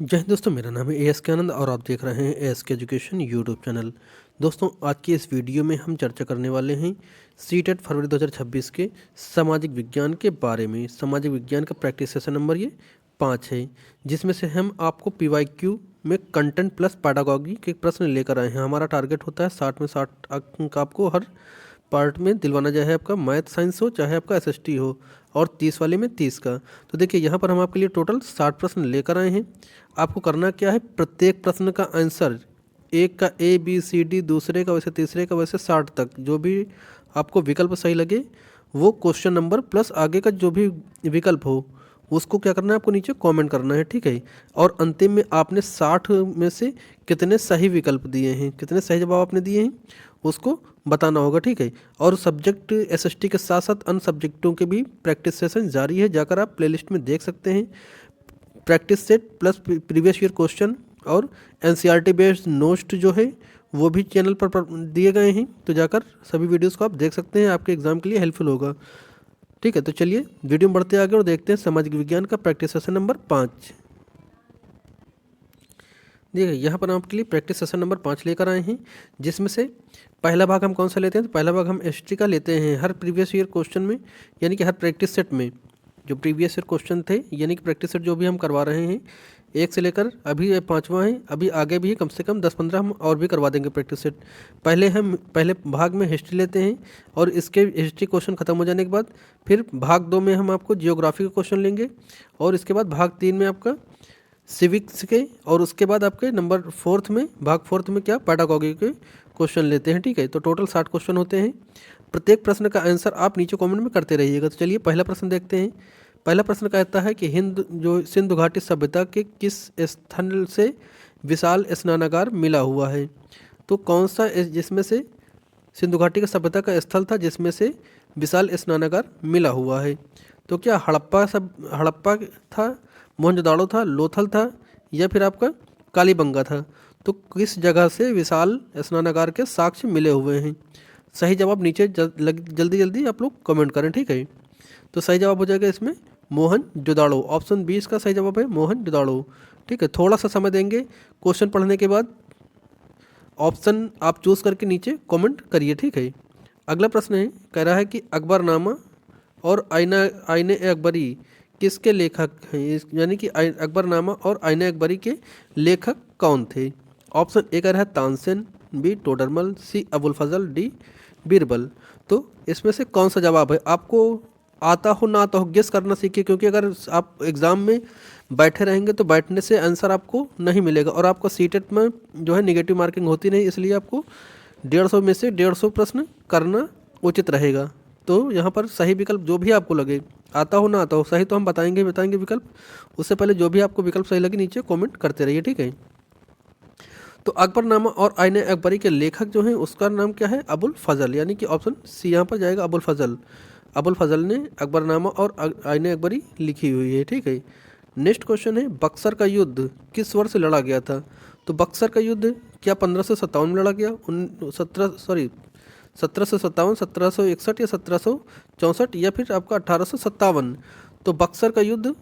जय हिंद दोस्तों, मेरा नाम है एएस के आनंद और आप देख रहे हैं एएस के एजुकेशन यूट्यूब चैनल। दोस्तों, आज की इस वीडियो में हम चर्चा करने वाले हैं सीटेट फरवरी 2026 के सामाजिक विज्ञान के बारे में। सामाजिक विज्ञान का प्रैक्टिस सेशन नंबर ये 5 है, जिसमें से हम आपको पीवाईक्यू में कंटेंट प्लस पैडागॉजी के प्रश्न लेकर आए हैं। हमारा टारगेट होता है 60 में 60 अंक आपको हर पार्ट में दिलवाना, चाहे आपका मैथ साइंस हो चाहे आपका एसएसटी हो, और 30 वाले में 30 का। तो देखिए, यहाँ पर हम आपके लिए टोटल 60 प्रश्न लेकर आए हैं। आपको करना क्या है, प्रत्येक प्रश्न का आंसर, एक का ए बी सी डी, दूसरे का वैसे, तीसरे का वैसे, 60 तक जो भी आपको विकल्प सही लगे वो क्वेश्चन नंबर प्लस आगे का जो भी विकल्प हो उसको क्या करना है, आपको नीचे कमेंट करना है, ठीक है। और अंतिम में आपने 60 में से कितने सही विकल्प दिए हैं, कितने सही जवाब आपने दिए हैं उसको बताना होगा, ठीक है। और सब्जेक्ट एसएसटी के साथ साथ अन्य सब्जेक्टों के भी प्रैक्टिस सेशन जारी है, जाकर आप प्लेलिस्ट में देख सकते हैं। Practice set plus previous year question और एनसीईआरटी बेस्ड नोट्स जो है वो भी चैनल पर दिए गए हैं, तो जाकर सभी वीडियोस को आप देख सकते हैं, आपके एग्जाम के लिए हेल्पफुल होगा, ठीक है। तो चलिए वीडियो में बढ़ते आगे और देखते हैं सामाजिक विज्ञान का प्रैक्टिस सेशन नंबर 5। देखिए, यहाँ पर हम आपके लिए प्रैक्टिस सेशन नंबर 5 लेकर आए हैं, जिसमें से पहला भाग हम कौन सा लेते हैं, तो पहला भाग हम हिस्ट्री का लेते हैं। हर प्रीवियस ईयर क्वेश्चन में, यानी कि हर प्रैक्टिस सेट में जो प्रीवियस ईयर क्वेश्चन थे, यानी कि प्रैक्टिस सेट जो भी हम करवा रहे हैं, एक से लेकर अभी ये 5वां है, अभी आगे भी कम से कम 10-15 हम और भी करवा देंगे प्रैक्टिस सेट। पहले भाग में हिस्ट्री लेते हैं, और इसके हिस्ट्री क्वेश्चन खत्म हो जाने के बाद फिर भाग 2 में हम आपको जियोग्राफी के क्वेश्चन लेंगे, और इसके बाद भाग 3 में आपका सिविक्स के, और उसके बाद आपके नंबर 4th में, भाग 4th में क्या, पैडागॉजी के क्वेश्चन लेते हैं, ठीक है। तो टोटल 60 क्वेश्चन होते हैं। प्रत्येक प्रश्न का आंसर आप नीचे कमेंट में करते रहिएगा। तो चलिए पहला प्रश्न देखते हैं। पहला प्रश्न कहता है कि सिंधु घाटी सभ्यता के किस स्थल से विशाल स्नानागार मिला हुआ है। तो कौन सा जिसमें से सिंधु घाटी का सभ्यता का स्थल था जिसमें से विशाल स्नानागार मिला हुआ है। तो क्या हड़प्पा था, मोहनजोदाड़ो था, लोथल था, या फिर आपका कालीबंगा था। तो किस जगह से विशाल स्नानागार के साक्ष्य मिले हुए हैं। सही जवाब नीचे जल्दी जल्दी आप लोग कमेंट करें, ठीक है। तो सही जवाब हो जाएगा इसमें मोहनजोदाड़ो। ऑप्शन 20 का सही जवाब है मोहनजोदाड़ो, ठीक है। थोड़ा सा समय देंगे क्वेश्चन पढ़ने के बाद, ऑप्शन आप चूज करके नीचे कमेंट करिए, ठीक है। अगला प्रश्न है, कह रहा है कि अकबरनामा और आईने अकबरी किसके लेखक हैं, यानी कि अकबरनामा और आईने अकबरी के लेखक कौन थे। ऑप्शन ए कह रहा है तानसेन, बी टोडरमल, सी अबुल फजल, डी बीरबल। तो इसमें से कौन सा जवाब है, आपको आता हो ना आता हो गेस करना सीखिए, क्योंकि अगर आप एग्ज़ाम में बैठे रहेंगे तो बैठने से आंसर आपको नहीं मिलेगा, और आपका सीटेट में जो है नेगेटिव मार्किंग होती नहीं, इसलिए आपको 150 में से 150 प्रश्न करना उचित रहेगा। तो यहाँ पर सही विकल्प जो भी आपको लगे, आता हो ना आता हो, सही तो हम बताएंगे विकल्प, उससे पहले जो भी आपको विकल्प सही लगे नीचे कमेंट करते रहिए, ठीक है। तो अकबरनामा और आईने अकबरी के लेखक जो हैं उसका नाम क्या है, अबुल फजल, यानी कि ऑप्शन सी यहाँ पर जाएगा, अबुल फजल। अबुल फजल ने अकबरनामा और आईने अकबरी लिखी हुई है, ठीक है। नेक्स्ट क्वेश्चन है, बक्सर का युद्ध किस वर्ष लड़ा गया था। तो बक्सर का युद्ध क्या 1557 में लड़ा गया, 1757, 1761 या 1764, या फिर आपका 1857। तो बक्सर का युद्ध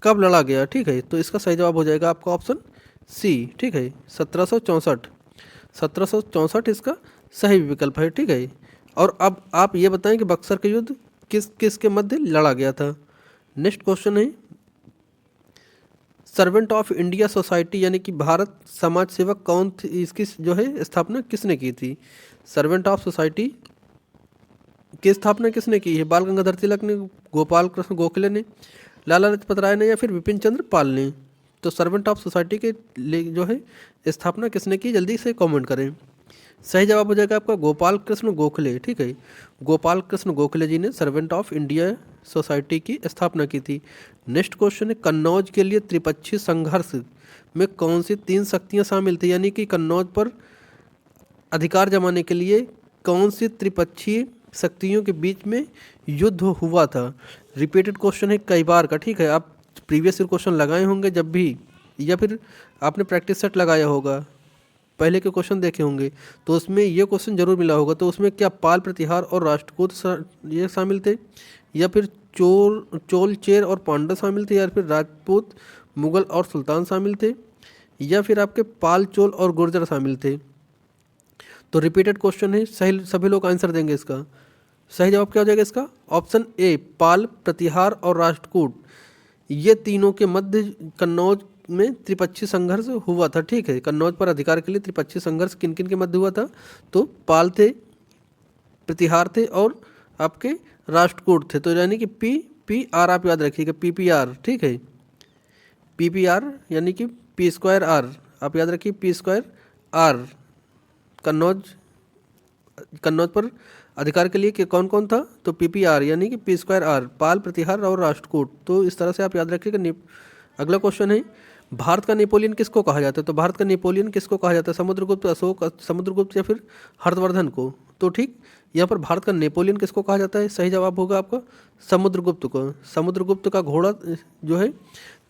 कब लड़ा गया, ठीक है। तो इसका सही जवाब हो जाएगा आपका ऑप्शन सी, ठीक है, 1764। 1764 इसका सही विकल्प है, ठीक है। और अब आप ये बताएं कि बक्सर का युद्ध किस किस के मध्य लड़ा गया था। नेक्स्ट क्वेश्चन है, सर्वेंट ऑफ इंडिया सोसाइटी यानी कि भारत समाज सेवक कौन थी, इसकी जो है स्थापना किसने की थी। सर्वेंट ऑफ सोसाइटी की स्थापना किसने की है, बाल गंगाधर तिलक ने, गोपाल कृष्ण गोखले ने, लाला लाजपत राय ने, या फिर विपिन चंद्र पाल ने। तो सर्वेंट ऑफ सोसाइटी के जो है स्थापना किसने की, जल्दी से कमेंट करें। सही जवाब हो जाएगा आपका गोपाल कृष्ण गोखले, ठीक है। गोपाल कृष्ण गोखले जी ने सर्वेंट ऑफ इंडिया सोसाइटी की स्थापना की थी। नेक्स्ट क्वेश्चन है, कन्नौज के लिए त्रिपक्षीय संघर्ष में कौन सी 3 शक्तियां शामिल थी, यानी कि कन्नौज पर अधिकार जमाने के लिए कौन सी त्रिपक्षीय शक्तियों के बीच में युद्ध हुआ था। रिपीटेड क्वेश्चन है कई बार का, ठीक है। आप प्रीवियस ईयर क्वेश्चन लगाए होंगे जब भी, या फिर आपने प्रैक्टिस सेट लगाया होगा, पहले के क्वेश्चन देखे होंगे, तो उसमें ये क्वेश्चन जरूर मिला होगा। तो उसमें क्या पाल प्रतिहार और राष्ट्रकूट ये शामिल थे, या फिर चोल, चेर और पांड्य शामिल थे, या फिर राजपूत, मुगल और सुल्तान शामिल थे, या फिर आपके पाल, चोल और गुर्जर शामिल थे। तो रिपीटेड क्वेश्चन है, सही सभी लोग आंसर देंगे इसका। सही जवाब क्या हो जाएगा इसका? ऑप्शन ए, पाल, प्रतिहार और राष्ट्रकूट, ये तीनों के मध्य कन्नौज में त्रिपक्षीय संघर्ष हुआ था। ठीक है, कन्नौज पर अधिकार के लिए त्रिपक्षीय संघर्ष किन किन के मध्य हुआ था? तो पाल थे, प्रतिहार थे और आपके राष्ट्रकूट थे। तो यानी कि PPR आप याद रखिएगा, PPR। ठीक है, PPR यानी कि P²R आप याद रखिए, P²R। कन्नौज पर अधिकार के लिए कि कौन कौन था? तो PPR यानी कि P²R, पाल, प्रतिहार और राष्ट्रकूट। तो इस तरह से आप याद रखिएगा। अगला क्वेश्चन है, भारत का नेपोलियन किसको कहा जाता है? तो भारत का नेपोलियन किसको कहा जाता है? समुद्रगुप्त, अशोक समुद्रगुप्त या फिर हर्षवर्धन को? तो ठीक, यहाँ पर भारत का नेपोलियन किसको कहा जाता है? सही जवाब होगा आपका समुद्रगुप्त को। समुद्रगुप्त का घोड़ा जो है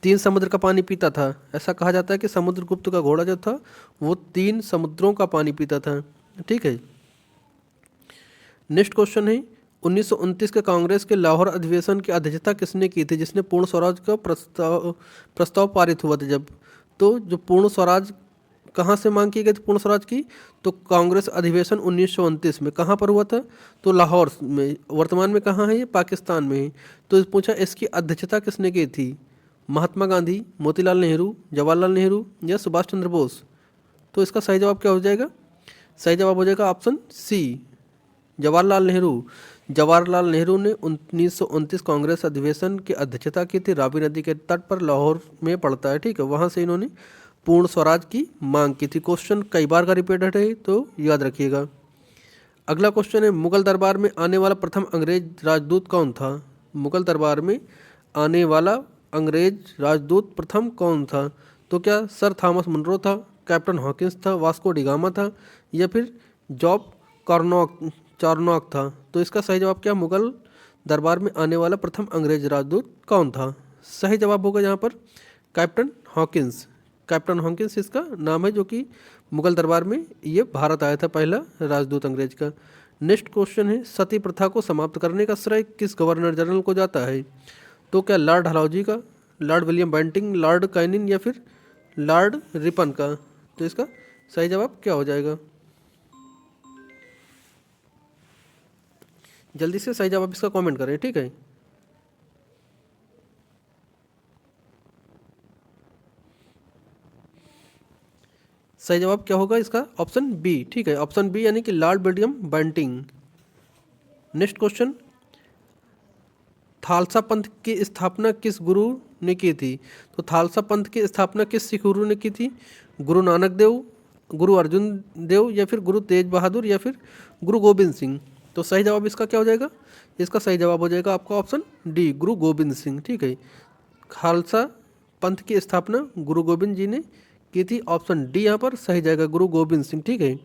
3 समुद्र का पानी पीता था। ऐसा कहा जाता है कि समुद्रगुप्त का घोड़ा जो था वो 3 समुद्रों का पानी पीता था। ठीक है, नेक्स्ट क्वेश्चन है, 1929 के कांग्रेस के लाहौर अधिवेशन की अध्यक्षता किसने की थी, जिसने पूर्ण स्वराज का प्रस्ताव पारित हुआ था जब? तो जो पूर्ण स्वराज कहाँ से मांग की गई थी पूर्ण स्वराज की? तो कांग्रेस अधिवेशन 1929 में कहाँ पर हुआ था? तो लाहौर में। वर्तमान में कहाँ है ये? पाकिस्तान में है। तो पूछा इसकी अध्यक्षता किसने की थी? महात्मा गांधी, मोतीलाल नेहरू, जवाहरलाल नेहरू या सुभाष चंद्र बोस? तो इसका सही जवाब क्या हो जाएगा? सही जवाब हो जाएगा ऑप्शन सी, जवाहरलाल नेहरू। जवाहरलाल नेहरू ने 1929 कांग्रेस अधिवेशन की अध्यक्षता की थी। रावी नदी के तट पर लाहौर में पड़ता है। ठीक है, वहाँ से इन्होंने पूर्ण स्वराज की मांग की थी। क्वेश्चन कई बार का रिपीटेड है तो याद रखिएगा। अगला क्वेश्चन है, मुगल दरबार में आने वाला प्रथम अंग्रेज राजदूत कौन था? मुगल दरबार में आने वाला अंग्रेज राजदूत प्रथम कौन था? तो क्या सर थॉमस मुनरो था, कैप्टन हॉकिंस था, वास्को डिगामा था या फिर जॉब चार्नॉक था? तो इसका सही जवाब क्या? मुगल दरबार में आने वाला प्रथम अंग्रेज राजदूत कौन था? सही जवाब होगा यहाँ पर कैप्टन हॉकिंस। कैप्टन हॉकिंस इसका नाम है, जो कि मुगल दरबार में ये भारत आया था पहला राजदूत अंग्रेज का। नेक्स्ट क्वेश्चन है, सती प्रथा को समाप्त करने का श्रेय किस गवर्नर जनरल को जाता है? तो क्या लॉर्ड डलहौजी का, Lord William Bentinck, Lord Canning या फिर लॉर्ड रिपन का? तो इसका सही जवाब क्या हो जाएगा? जल्दी से सही जवाब इसका कमेंट करें। ठीक है, सही जवाब क्या होगा इसका? Option b. ठीक है, ऑप्शन बी यानी कि Lord William Bentinck. Next question, Khalsa Panth की स्थापना किस गुरु ने की थी? तो खालसा पंथ की स्थापना किस सिख गुरु ने की थी? गुरु नानक देव, गुरु अर्जुन देव या फिर गुरु तेज बहादुर या फिर गुरु गोविंद सिंह? तो सही जवाब इसका क्या हो जाएगा? इसका सही जवाब हो जाएगा आपका ऑप्शन डी, गुरु गोविंद सिंह। ठीक है, खालसा पंथ की स्थापना गुरु गोविंद जी ने की थी। ऑप्शन डी यहाँ पर सही जाएगा, गुरु गोविंद सिंह। ठीक है,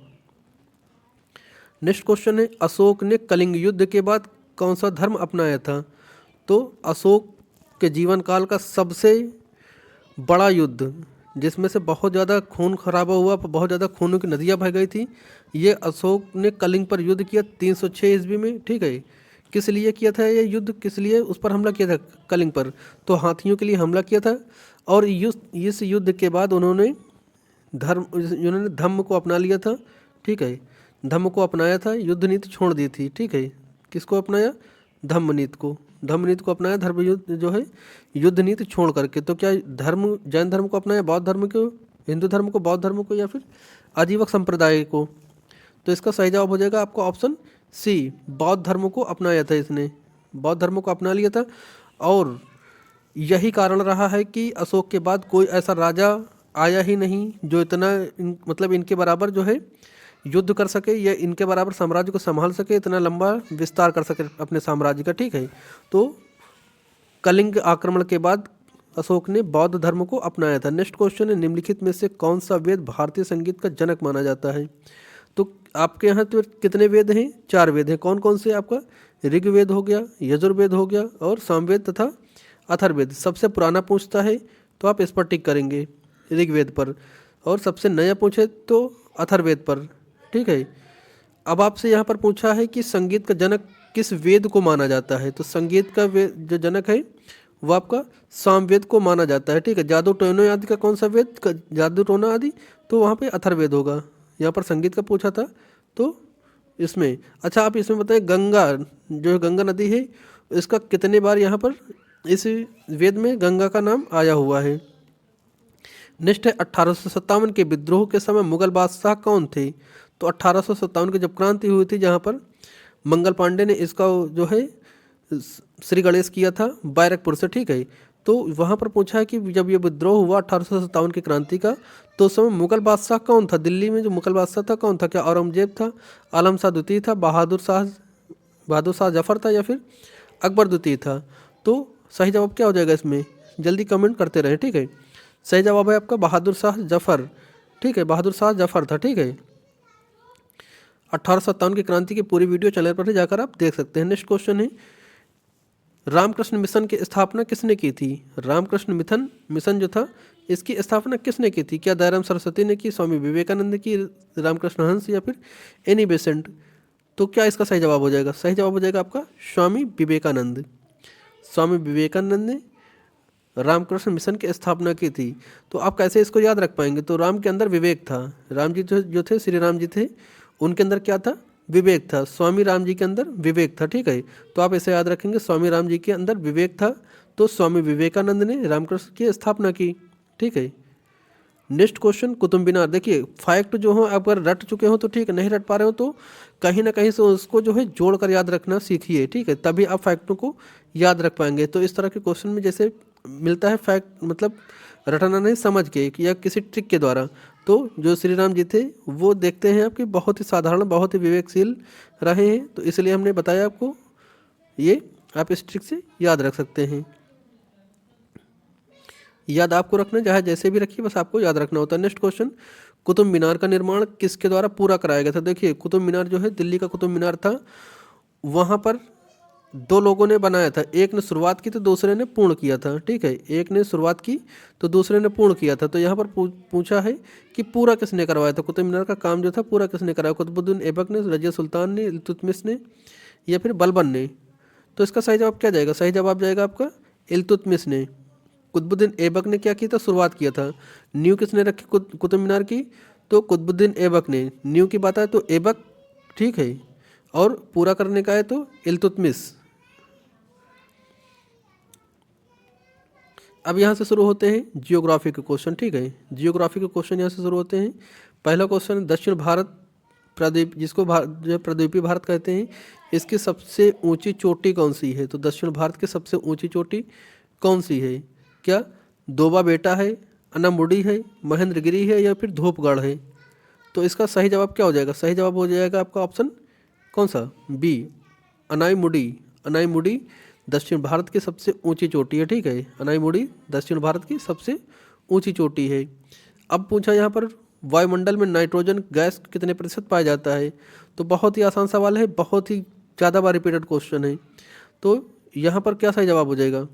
नेक्स्ट क्वेश्चन है, अशोक ने कलिंग युद्ध के बाद कौन सा धर्म अपनाया था? तो अशोक के जीवन काल का सबसे बड़ा युद्ध, जिसमें से बहुत ज़्यादा खून खराबा हुआ, बहुत ज़्यादा खूनों की नदियाँ बह गई थी, ये अशोक ने कलिंग पर युद्ध किया 306 ईस्वी में। ठीक है, किस लिए किया था ये युद्ध? किस लिए उस पर हमला किया था कलिंग पर? तो हाथियों के लिए हमला किया था। और इस युद्ध के बाद उन्होंने धम्म को अपना लिया था। ठीक है, धम्म को अपनाया था, युद्ध नीति छोड़ दी थी। ठीक है, किसको अपनाया? धम्म नीति को अपनाया, धर्म युद्ध जो है युद्ध नीति छोड़ करके। तो क्या धर्म, जैन धर्म को अपनाया, बौद्ध धर्म को, हिंदू धर्म को, बौद्ध धर्म को या फिर आजीवक संप्रदाय को? तो इसका सही जवाब हो जाएगा आपका ऑप्शन सी, बौद्ध धर्म को अपनाया था इसने, बौद्ध धर्म को अपना लिया था। और यही कारण रहा है कि अशोक के बाद कोई ऐसा राजा आया ही नहीं जो इतना मतलब इनके बराबर जो है युद्ध कर सके या इनके बराबर साम्राज्य को संभाल सके, इतना लंबा विस्तार कर सके अपने साम्राज्य का। ठीक है, तो कलिंग आक्रमण के बाद अशोक ने बौद्ध धर्म को अपनाया था। नेक्स्ट क्वेश्चन है, निम्नलिखित में से कौन सा वेद भारतीय संगीत का जनक माना जाता है? तो आपके यहाँ तो कितने वेद हैं? 4 वेद हैं। कौन कौन से? आपका ऋग्वेद हो गया, यजुर्वेद हो गया और सामवेद तथा अथर्ववेद। सबसे पुराना पूछता है तो आप इस पर टिक करेंगे, ऋग्वेद पर, और सबसे नया पूछे तो अथर्ववेद पर। ठीक है, अब आपसे यहाँ पर पूछा है कि संगीत का जनक किस वेद को माना जाता है? तो संगीत का वेद जो जनक है वो आपका सामवेद को माना जाता है, ठीक है। जादू टोना आदि का कौन सा वेद? जादू टोना आदि, तो वहाँ पे अथर्ववेद होगा। यहाँ पर संगीत का पूछा था तो इसमें। अच्छा आप इसमें बताएं, गंगा जो गंगा नदी है इसका कितने बार यहाँ पर इस वेद में गंगा का नाम आया हुआ है? नेक्स्ट है 1857 के विद्रोह के समय मुगल बादशाह कौन थे? तो 1857 की जब क्रांति हुई थी जहाँ पर मंगल पांडे ने इसका जो है श्री गणेश किया था बैरकपुर से, ठीक है। तो वहाँ पर पूछा है कि जब ये विद्रोह हुआ 1857 की क्रांति का, तो उस समय मुगल बादशाह कौन था? दिल्ली में जो मुगल बादशाह था कौन था? क्या औरंगजेब था, आलम शाह द्वितीय था, बहादुर शाह जफर था, या फिर अकबर द्वितीय था? तो सही जवाब क्या हो जाएगा इसमें? जल्दी कमेंट करते रहे, ठीक है। सही जवाब है आपका बहादुर शाह जफर, ठीक है, बहादुर शाह जफर था, ठीक है। 1857 की क्रांति की पूरी वीडियो चैनल पर जाकर आप देख सकते हैं। नेक्स्ट क्वेश्चन है, रामकृष्ण मिशन की स्थापना किसने की थी? रामकृष्ण मिशन जो था इसकी स्थापना किसने की थी? क्या दयाराम सरस्वती ने की, स्वामी विवेकानंद की, रामकृष्ण हंस, या फिर एनी बेसेंट? तो क्या इसका सही जवाब हो जाएगा? सही जवाब हो जाएगा आपका स्वामी विवेकानंद। स्वामी विवेकानंद ने रामकृष्ण मिशन की स्थापना की थी। तो आप कैसे इसको याद रख पाएंगे? तो राम के अंदर विवेक था, राम जी जो थे श्री राम जी थे, उनके अंदर क्या था? विवेक था। स्वामी राम जी के अंदर विवेक था, ठीक है। तो आप ऐसे याद रखेंगे, स्वामी राम जी के अंदर विवेक था, तो स्वामी विवेकानंद ने रामकृष्ण की स्थापना की, ठीक है। Next question, Qutub Minar. देखिए फैक्ट जो हो अगर रट चुके हो तो ठीक है, नहीं रट पा रहे हो तो कहीं ना कहीं से उसको जो है जोड़ कर याद रखना सीखिए, ठीक है, तभी आप फैक्टों को याद रख पाएंगे। तो इस तरह के क्वेश्चन में जैसे मिलता है फैक्ट, मतलब रटना नहीं, समझ के या किसी ट्रिक के द्वारा। तो जो श्री राम जी थे वो देखते हैं आपके बहुत ही साधारण, बहुत ही विवेकशील रहे हैं, तो इसलिए हमने बताया आपको, ये आप इस ट्रिक से याद रख सकते हैं। याद आपको रखना, चाहे जैसे भी रखिए, बस आपको याद रखना होता है। नेक्स्ट क्वेश्चन, कुतुब मीनार का निर्माण किसके द्वारा पूरा कराया गया था? देखिए कुतुब मीनार जो है दिल्ली का कुतुब मीनार था, वहाँ पर दो लोगों ने बनाया था, एक ने शुरुआत की तो दूसरे ने पूर्ण किया था, ठीक है। एक ने शुरुआत की तो दूसरे ने पूर्ण किया था। तो यहाँ पर पूछा है कि पूरा किसने करवाया था? कुतुब मीनार का काम जो था पूरा किसने कराया? कुतुबुद्दीन ऐबक ने, रजिया सुल्तान ने, इल्तुतमिश ने, या फिर बलबन ने? तो इसका सही जवाब क्या जाएगा? सही जवाब जाएगा आपका इल्तुतमिश ने। कुतुबुद्दीन ऐबक ने क्या किया था? शुरुआत किया था। नींव किसने रखी कुतुब मीनार की? तो कुतुबुद्दीन ऐबक ने। नींव की बात है तो ऐबक, ठीक है, और पूरा करने का है तो इल्तुतमिश। अब यहाँ से शुरू होते हैं जियोग्राफी के क्वेश्चन, ठीक है। जियोग्राफी के क्वेश्चन यहाँ से शुरू होते हैं। पहला क्वेश्चन, दक्षिण भारत प्रद्वीप, जिसको जो प्रद्वीपीय भारत कहते हैं, इसकी सबसे ऊंची चोटी कौन सी है? तो दक्षिण भारत की सबसे ऊंची चोटी कौन सी है? क्या दोबा बेटा है, अनामुडी है, महेंद्रगिरी है, या फिर धूपगढ़ है? तो इसका सही जवाब क्या हो जाएगा? सही जवाब हो जाएगा आपका ऑप्शन कौन सा? बी, अनाईमुडी। अनाईमुडी दक्षिण भारत की सबसे ऊंची चोटी है, ठीक है। अनाईमुडी दक्षिण भारत की सबसे ऊंची चोटी है। अब पूछा यहाँ पर वायुमंडल में नाइट्रोजन गैस कितने प्रतिशत पाया जाता है? तो बहुत ही आसान सवाल है, बहुत ही ज़्यादा बार रिपीटेड क्वेश्चन है। तो यहाँ पर क्या सही जवाब हो जाएगा?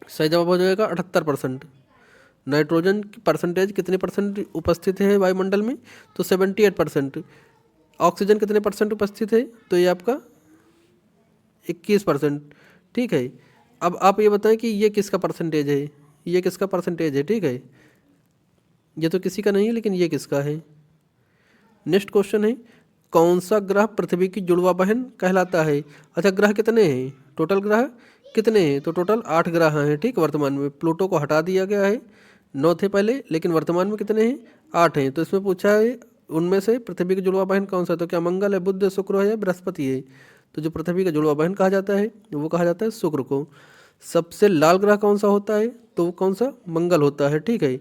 सही जवाब हो जाएगा 78%। नाइट्रोजन की परसेंटेज कितने परसेंट उपस्थित है वायुमंडल में? तो 78%। ऑक्सीजन कितने परसेंट उपस्थित है? तो ये आपका 21%, ठीक है। अब आप ये बताएं कि ये किसका परसेंटेज है, ये किसका परसेंटेज है, ठीक है। ये तो किसी का नहीं है, लेकिन ये किसका है? नेक्स्ट क्वेश्चन है, कौन सा ग्रह पृथ्वी की जुड़वा बहन कहलाता है? अच्छा ग्रह कितने हैं? टोटल ग्रह कितने हैं? तो टोटल 8 ग्रह हैं, ठीक। वर्तमान में प्लूटो को हटा दिया गया है, 9 थे पहले, लेकिन वर्तमान में कितने हैं? 8 हैं। तो इसमें पूछा है उनमें से पृथ्वी की जुड़वा बहन कौन सा? तो क्या मंगल है, बुध है, शुक्र है, या बृहस्पति है? तो जो पृथ्वी का जुड़वा बहन कहा जाता है वो कहा जाता है शुक्र को। सबसे लाल ग्रह कौन सा होता है? तो वो कौन सा? मंगल होता है, ठीक है।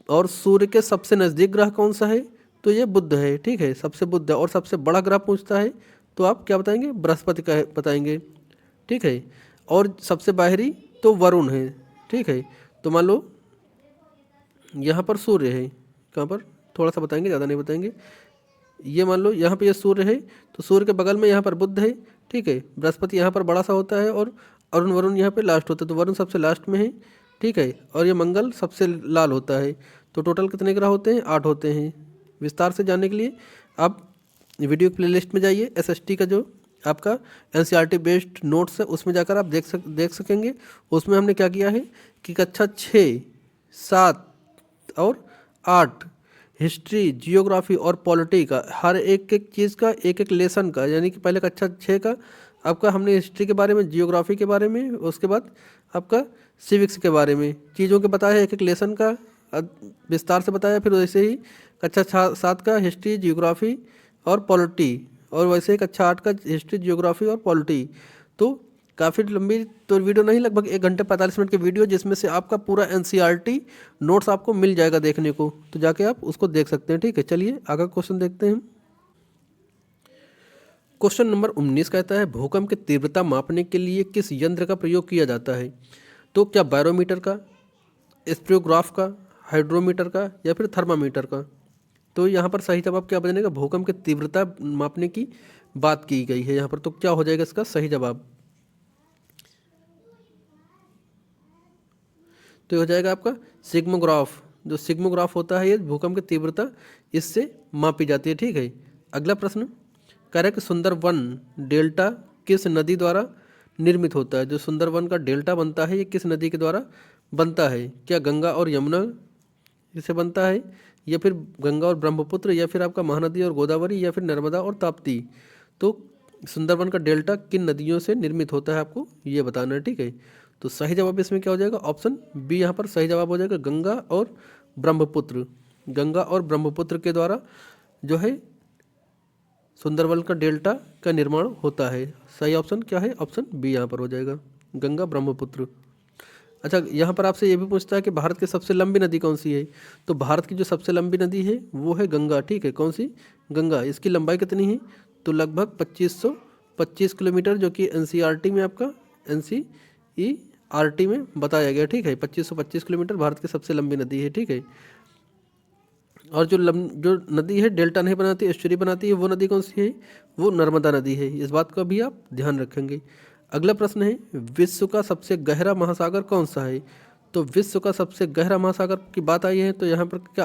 और सूर्य के सबसे नज़दीक ग्रह कौन सा है? तो ये बुध है, ठीक है, सबसे बुध है। और सबसे बड़ा ग्रह पूछता है तो आप क्या बताएंगे? बृहस्पति का बताएंगे, ठीक है। और सबसे बाहरी तो वरुण है, ठीक है। तो मान लो यहाँ पर सूर्य है, कहाँ पर? थोड़ा सा बताएंगे, ज़्यादा नहीं बताएंगे। ये मान लो यहाँ पे ये सूर्य है, तो सूर्य के बगल में यहाँ पर बुध है, ठीक है। बृहस्पति यहाँ पर बड़ा सा होता है, और अरुण वरुण यहाँ पे लास्ट होता है, तो वरुण सबसे लास्ट में है, ठीक है। और ये मंगल सबसे लाल होता है। तो टोटल कितने ग्रह होते हैं? 8 होते हैं। विस्तार से जानने के लिए आप वीडियो प्लेलिस्ट में जाइए, SST का जो आपका एनसीईआरटी बेस्ड नोट्स है, उसमें जाकर आप देख सकेंगे। उसमें हमने क्या किया है कि कक्षा 6, 7 और 8 हिस्ट्री, जियोग्राफी और पॉलिटी का हर एक एक चीज़ का एक एक लेसन का, यानी कि पहले कक्षा 6 का आपका हमने हिस्ट्री के बारे में, जियोग्राफी के बारे में, उसके बाद आपका सिविक्स के बारे में चीज़ों के बताया, एक एक लेसन का विस्तार से बताया। फिर वैसे ही कक्षा 7 का हिस्ट्री, जियोग्राफी और पॉलिटी, और वैसे ही कक्षा 8 का हिस्ट्री, जियोग्राफी और पॉलिटी। तो काफ़ी लंबी तो वीडियो नहीं, लगभग 1 घंटे 45 मिनट की वीडियो, जिसमें से आपका पूरा एनसीईआरटी नोट्स आपको मिल जाएगा देखने को, तो जाके आप उसको देख सकते हैं। ठीक है, चलिए आगे क्वेश्चन देखते हैं। क्वेश्चन नंबर 19 कहता है भूकंप की तीव्रता मापने के लिए किस यंत्र का प्रयोग किया जाता है? तो क्या बैरोमीटर का, स्पेक्ट्रोग्राफ का, हाइड्रोमीटर का या फिर थर्मामीटर का? तो यहाँ पर सही जवाब क्या बनेगा? भूकंप की तीव्रता मापने की बात की गई है यहाँ पर, तो क्या हो जाएगा इसका सही जवाब? तो ये हो जाएगा आपका सिग्मोग्राफ। जो सिग्मोग्राफ होता है ये भूकंप की तीव्रता इससे मापी जाती है। ठीक है, अगला प्रश्न कह रहा है कि सुंदरवन डेल्टा किस नदी द्वारा निर्मित होता है? जो सुंदरवन का डेल्टा बनता है ये किस नदी के द्वारा बनता है? क्या गंगा और यमुना इससे बनता है, या फिर गंगा और ब्रह्मपुत्र, या फिर आपका महानदी और गोदावरी, या फिर नर्मदा और ताप्ती? तो सुंदरवन का डेल्टा किन नदियों से निर्मित होता है आपको ये बताना है। ठीक है, तो सही जवाब इसमें क्या हो जाएगा? ऑप्शन बी यहाँ पर सही जवाब हो जाएगा, गंगा और ब्रह्मपुत्र। गंगा और ब्रह्मपुत्र के द्वारा जो है सुंदरवन का डेल्टा का निर्माण होता है। सही ऑप्शन क्या है? ऑप्शन बी यहाँ पर हो जाएगा, गंगा ब्रह्मपुत्र। अच्छा, यहाँ पर आपसे ये भी पूछता है कि भारत की सबसे लंबी नदी कौन सी है? तो भारत की जो सबसे लंबी नदी है वो है गंगा। ठीक है, कौन सी? गंगा। इसकी लंबाई कितनी है? तो लगभग 2525 किलोमीटर, जो कि एनसीईआरटी में आपका एनसीईआरटी में बताया गया। ठीक है, 2525 किलोमीटर भारत की सबसे लंबी नदी है। ठीक है, और जो नदी है डेल्टा नहीं बनाती, एस्चुरी बनाती है, वो नदी कौन सी है? वो नर्मदा नदी है। इस बात का भी आप ध्यान रखेंगे। अगला प्रश्न है विश्व का सबसे गहरा महासागर कौन सा है? तो विश्व का सबसे गहरा महासागर की बात आई है तो यहाँ पर क्या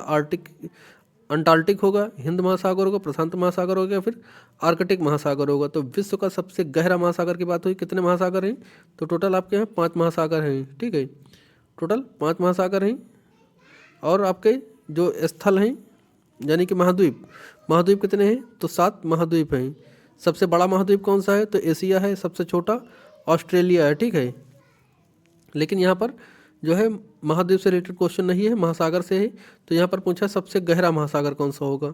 अंटार्कटिक होगा, हिंद महासागर होगा, प्रशांत महासागर होगा, या फिर आर्कटिक महासागर होगा? तो विश्व का सबसे गहरा महासागर की बात हुई। कितने महासागर हैं? तो टोटल आपके यहाँ 5 महासागर हैं। ठीक है, टोटल 5 महासागर हैं। और आपके जो स्थल हैं यानी कि महाद्वीप, महाद्वीप कितने हैं? तो 7 महाद्वीप हैं। सबसे बड़ा महाद्वीप कौन सा है? तो एशिया है। सबसे छोटा ऑस्ट्रेलिया है। ठीक है, लेकिन यहाँ पर जो है महाद्वीप से रिलेटेड क्वेश्चन नहीं है, महासागर से है। तो यहाँ पर पूछा सबसे गहरा महासागर कौन सा होगा?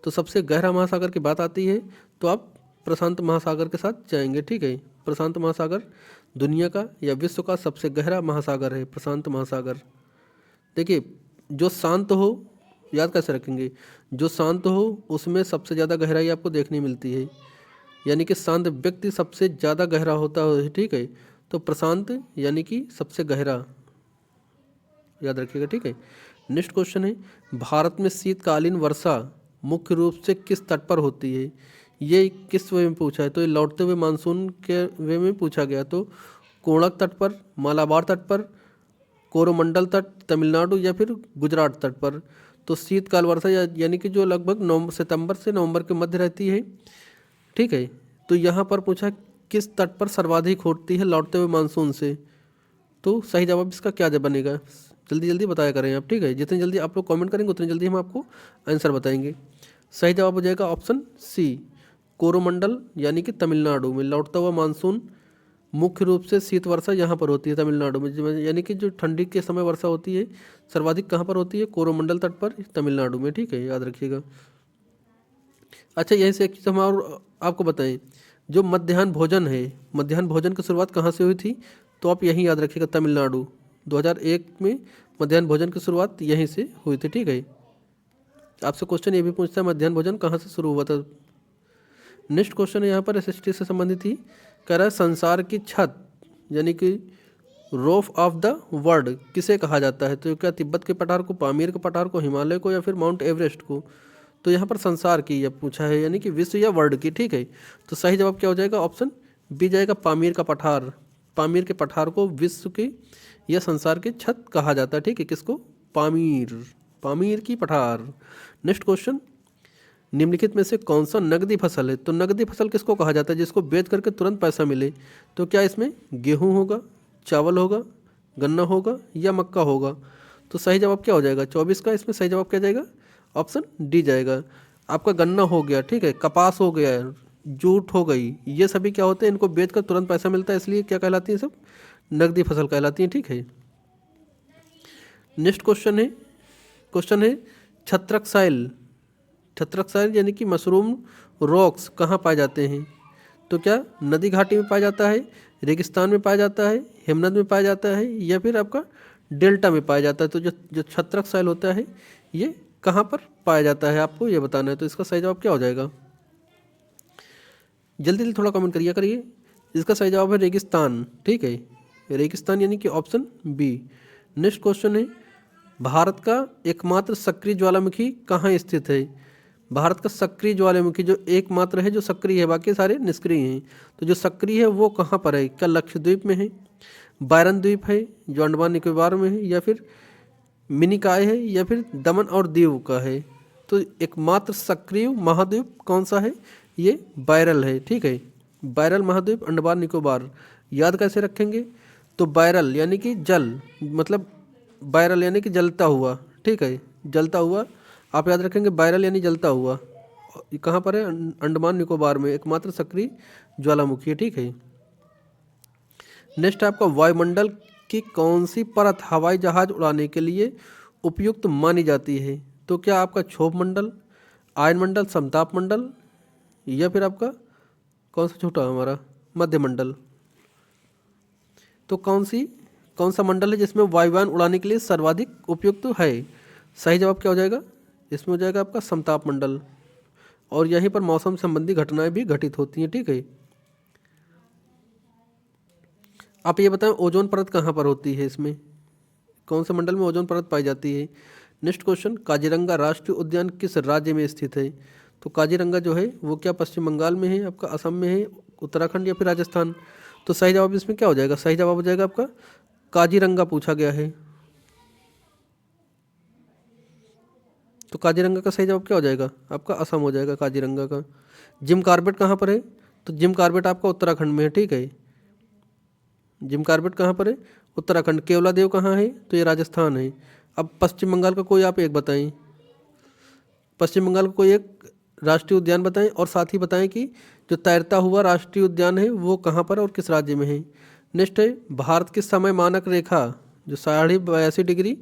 तो सबसे गहरा महासागर की बात आती है तो आप प्रशांत महासागर के साथ जाएंगे। ठीक है, प्रशांत महासागर दुनिया का या विश्व का सबसे गहरा महासागर है, प्रशांत महासागर। देखिए, जो शांत हो, याद कैसे रखेंगे? जो शांत हो उसमें सबसे ज़्यादा गहराई आपको देखने मिलती है, यानी कि शांत व्यक्ति सबसे ज़्यादा गहरा होता है। ठीक है, तो प्रशांत यानी कि सबसे गहरा, याद रखिएगा। ठीक है, नेक्स्ट क्वेश्चन है भारत में शीतकालीन वर्षा मुख्य रूप से किस तट पर होती है? ये किस वे में पूछा है? तो ये लौटते हुए मानसून के वे में पूछा गया। तो कोणक तट पर, मालाबार तट पर, कोरोमंडल तट तमिलनाडु, या फिर गुजरात तट पर? तो शीतकाल वर्षा यानी कि जो लगभग सितंबर से नवंबर के मध्य रहती है। ठीक है, तो यहाँ पर पूछा किस तट पर सर्वाधिक होती है लौटते हुए मानसून से? तो सही जवाब इसका क्या बनेगा? जल्दी जल्दी बताया करें आप। ठीक है, जितनी जल्दी आप लोग कमेंट करेंगे उतनी जल्दी हम आपको आंसर बताएंगे। सही जवाब हो जाएगा ऑप्शन सी, कोरोमंडल यानी कि तमिलनाडु में लौटता हुआ मानसून मुख्य रूप से शीत वर्षा यहाँ पर होती है तमिलनाडु में, यानी कि जो ठंडी के समय वर्षा होती है सर्वाधिक कहाँ पर होती है? कोरोमंडल तट पर, तमिलनाडु में। ठीक है, याद रखिएगा। अच्छा, यहीं से एक चीज़ हम और आपको बताएं, जो मध्याह्न भोजन है, मध्याह्न भोजन की शुरुआत कहाँ से हुई थी? तो आप यहीं याद रखिएगा, तमिलनाडु। 2001 में मध्याह्न भोजन की शुरुआत यहीं से हुई थी। ठीक है, आपसे क्वेश्चन ये भी पूछता है मध्याह्न भोजन कहाँ से शुरू हुआ था। नेक्स्ट क्वेश्चन है यहाँ पर एसएसटी से संबंधित ही, कह रहा है संसार की छत यानी कि रोफ ऑफ द वर्ल्ड किसे कहा जाता है? तो क्या तिब्बत के पठार को, पामीर के पठार को, हिमालय को, या फिर माउंट एवरेस्ट को? तो यहाँ पर संसार की यह पूछा है, यानी कि विश्व या वर्ल्ड की। ठीक है, तो सही जवाब क्या हो जाएगा? ऑप्शन बी जाएगा, पामीर का पठार। पामीर के पठार को विश्व की या संसार की छत कहा जाता है। ठीक है, किसको? पामीर, पामीर की पठार। नेक्स्ट क्वेश्चन, निम्नलिखित में से कौन सा नकदी फसल है? तो नकदी फसल किसको कहा जाता है? जिसको बेच करके तुरंत पैसा मिले। तो क्या इसमें गेहूँ होगा, चावल होगा, गन्ना होगा या मक्का होगा? तो सही जवाब क्या हो जाएगा? 24 का इसमें सही जवाब क्या जाएगा? ऑप्शन डी जाएगा। आपका गन्ना हो गया, ठीक है, कपास हो गया, जूट हो गई, ये सभी क्या होते हैं? इनको बेच कर तुरंत पैसा मिलता है, इसलिए क्या कहलाती है? सब नकदी फसल कहलाती हैं, ठीक है। नेक्स्ट क्वेश्चन है छत्रक साइल। छत्रक साइल यानी कि मशरूम रॉक्स कहाँ पाए जाते हैं? तो क्या नदी घाटी में पाया जाता है, रेगिस्तान में पाया जाता है, हिमनद में पाया जाता है या फिर आपका डेल्टा में पाया जाता है? तो जो जो छत्रक साइल होता है ये कहाँ पर पाया जाता है, आपको ये बताना है। तो इसका सही जवाब क्या हो जाएगा? जल्दी जल्दी थोड़ा कमेंट करिए। इसका सही जवाब है रेगिस्तान, ठीक है, रेगिस्तान यानी कि ऑप्शन बी। नेक्स्ट क्वेश्चन है भारत का एकमात्र सक्रिय ज्वालामुखी कहाँ स्थित है? भारत का सक्रिय ज्वालामुखी जो एकमात्र है जो सक्रिय है, बाकी सारे निष्क्रिय हैं, तो जो सक्रिय है वो कहाँ पर है? क्या लक्षद्वीप में है, बायरन द्वीप है जो अंडमान निकोबार में है, या फिर मिनिकॉय है, या फिर दमन और दीव का है? तो एकमात्र सक्रिय महाद्वीप कौन सा है? ये बायरल है, ठीक है, बायरल महाद्वीप अंडमान निकोबार। याद कैसे रखेंगे? तो बायरल यानी कि जल, मतलब बायरल यानी कि जलता हुआ, ठीक है, जलता हुआ आप याद रखेंगे, बायरल यानी जलता हुआ। ये कहाँ पर है? अंडमान निकोबार में एकमात्र सक्रिय ज्वालामुखी है, ठीक है। नेक्स्ट आपका वायुमंडल की कौन सी परत हवाई जहाज उड़ाने के लिए उपयुक्त मानी जाती है? तो क्या आपका क्षोभ मंडल, आयन मंडल, समताप मंडल या फिर आपका कौन सा छोटा हमारा मध्य मंडल? तो कौन सा मंडल है जिसमें वायुयान उड़ाने के लिए सर्वाधिक उपयुक्त है? सही जवाब क्या हो जाएगा? इसमें हो जाएगा आपका समताप मंडल, और यहीं पर मौसम संबंधी घटनाएं भी घटित होती हैं, ठीक है। आप ये बताएं ओजोन परत कहाँ पर होती है? इसमें कौन से मंडल में ओजोन परत पाई जाती है? नेक्स्ट क्वेश्चन काजीरंगा राष्ट्रीय उद्यान किस राज्य में स्थित है? तो काजीरंगा जो है वो क्या पश्चिम बंगाल में है, आपका असम में है, उत्तराखंड या फिर राजस्थान? तो सही जवाब इसमें क्या हो जाएगा? सही जवाब हो जाएगा आपका काजीरंगा पूछा गया है, तो काजीरंगा का सही जवाब क्या हो जाएगा? आपका असम हो जाएगा काजीरंगा का। जिम कॉर्बेट कहाँ पर है? तो जिम कॉर्बेट आपका उत्तराखंड में है, ठीक है, जिम कॉर्बेट कहाँ पर है? उत्तराखंड। केवलादेव कहाँ है? तो ये राजस्थान है। अब पश्चिम बंगाल का कोई आप एक बताएं, पश्चिम बंगाल का कोई एक राष्ट्रीय उद्यान बताएं, और साथ ही बताएं कि जो तैरता हुआ राष्ट्रीय उद्यान है वो कहाँ पर और किस राज्य में है। नेक्स्ट है भारत की समय मानक रेखा जो 82.82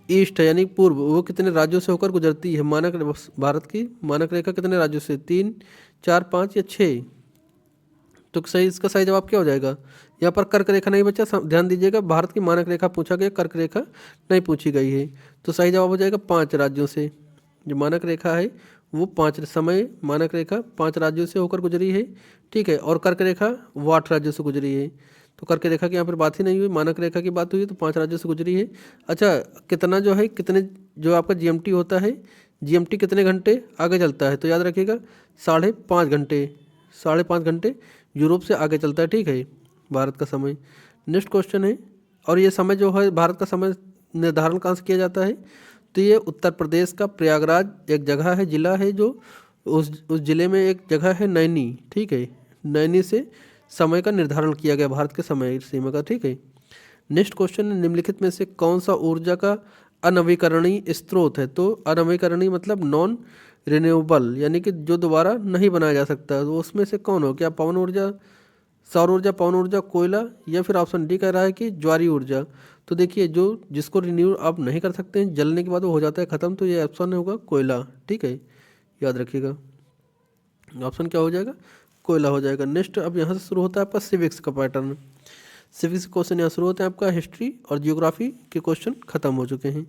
ईस्ट है यानी पूर्व, वो कितने राज्यों से होकर गुजरती है? भारत की मानक रेखा कितने राज्यों से? 3, 4, 5 या 6? तो सही इसका सही जवाब क्या हो जाएगा? यहाँ पर कर्क रेखा नहीं बचा, ध्यान दीजिएगा, भारत की मानक रेखा पूछा गया, कर्क रेखा नहीं पूछी गई है। तो सही जवाब हो जाएगा 5 राज्यों से। जो मानक रेखा है वो 5 समय मानक रेखा 5 राज्यों से होकर गुजरी है, ठीक है, और कर्क रेखा वो 8 राज्यों से गुजरी है। तो कर्क रेखा की यहाँ पर बात ही नहीं हुई, मानक रेखा की बात हुई, तो 5 राज्यों से गुजरी है। अच्छा, कितना जो है कितने जो आपका जीएमटी होता है, जीएमटी कितने घंटे आगे चलता है? तो याद रखिएगा 5.5 घंटे, 5.5 घंटे यूरोप से आगे चलता है, ठीक है, भारत का समय। नेक्स्ट क्वेश्चन है, और ये समय जो है भारत का समय निर्धारण कहाँ से किया जाता है? तो ये उत्तर प्रदेश का प्रयागराज एक जगह है, जिला है, जो उस जिले में एक जगह है नैनी, ठीक है, नैनी से समय का निर्धारण किया गया भारत के समय सीमा का, ठीक है। नेक्स्ट क्वेश्चन है निम्नलिखित में से कौन सा ऊर्जा का अनवीकरणीय स्रोत है? तो अनवीकरणीय मतलब नॉन रिन्यूएबल यानी कि जो दोबारा नहीं बनाया जा सकता, तो उसमें से कौन हो? क्या पवन ऊर्जा, सौर ऊर्जा, पवन ऊर्जा, कोयला, या फिर ऑप्शन डी कह रहा है कि ज्वारीय ऊर्जा? तो देखिए जो जिसको रिन्यू आप नहीं कर सकते हैं, जलने के बाद वो हो जाता है ख़त्म, तो ये ऑप्शन होगा कोयला, ठीक है, याद रखिएगा, ऑप्शन क्या हो जाएगा? कोयला हो जाएगा। नेक्स्ट अब यहाँ से शुरू होता है आपका सिविक्स का पैटर्न। सिविक्स क्वेश्चन यहाँ शुरू होते हैं आपका हिस्ट्री और जियोग्राफी के क्वेश्चन खत्म हो चुके हैं।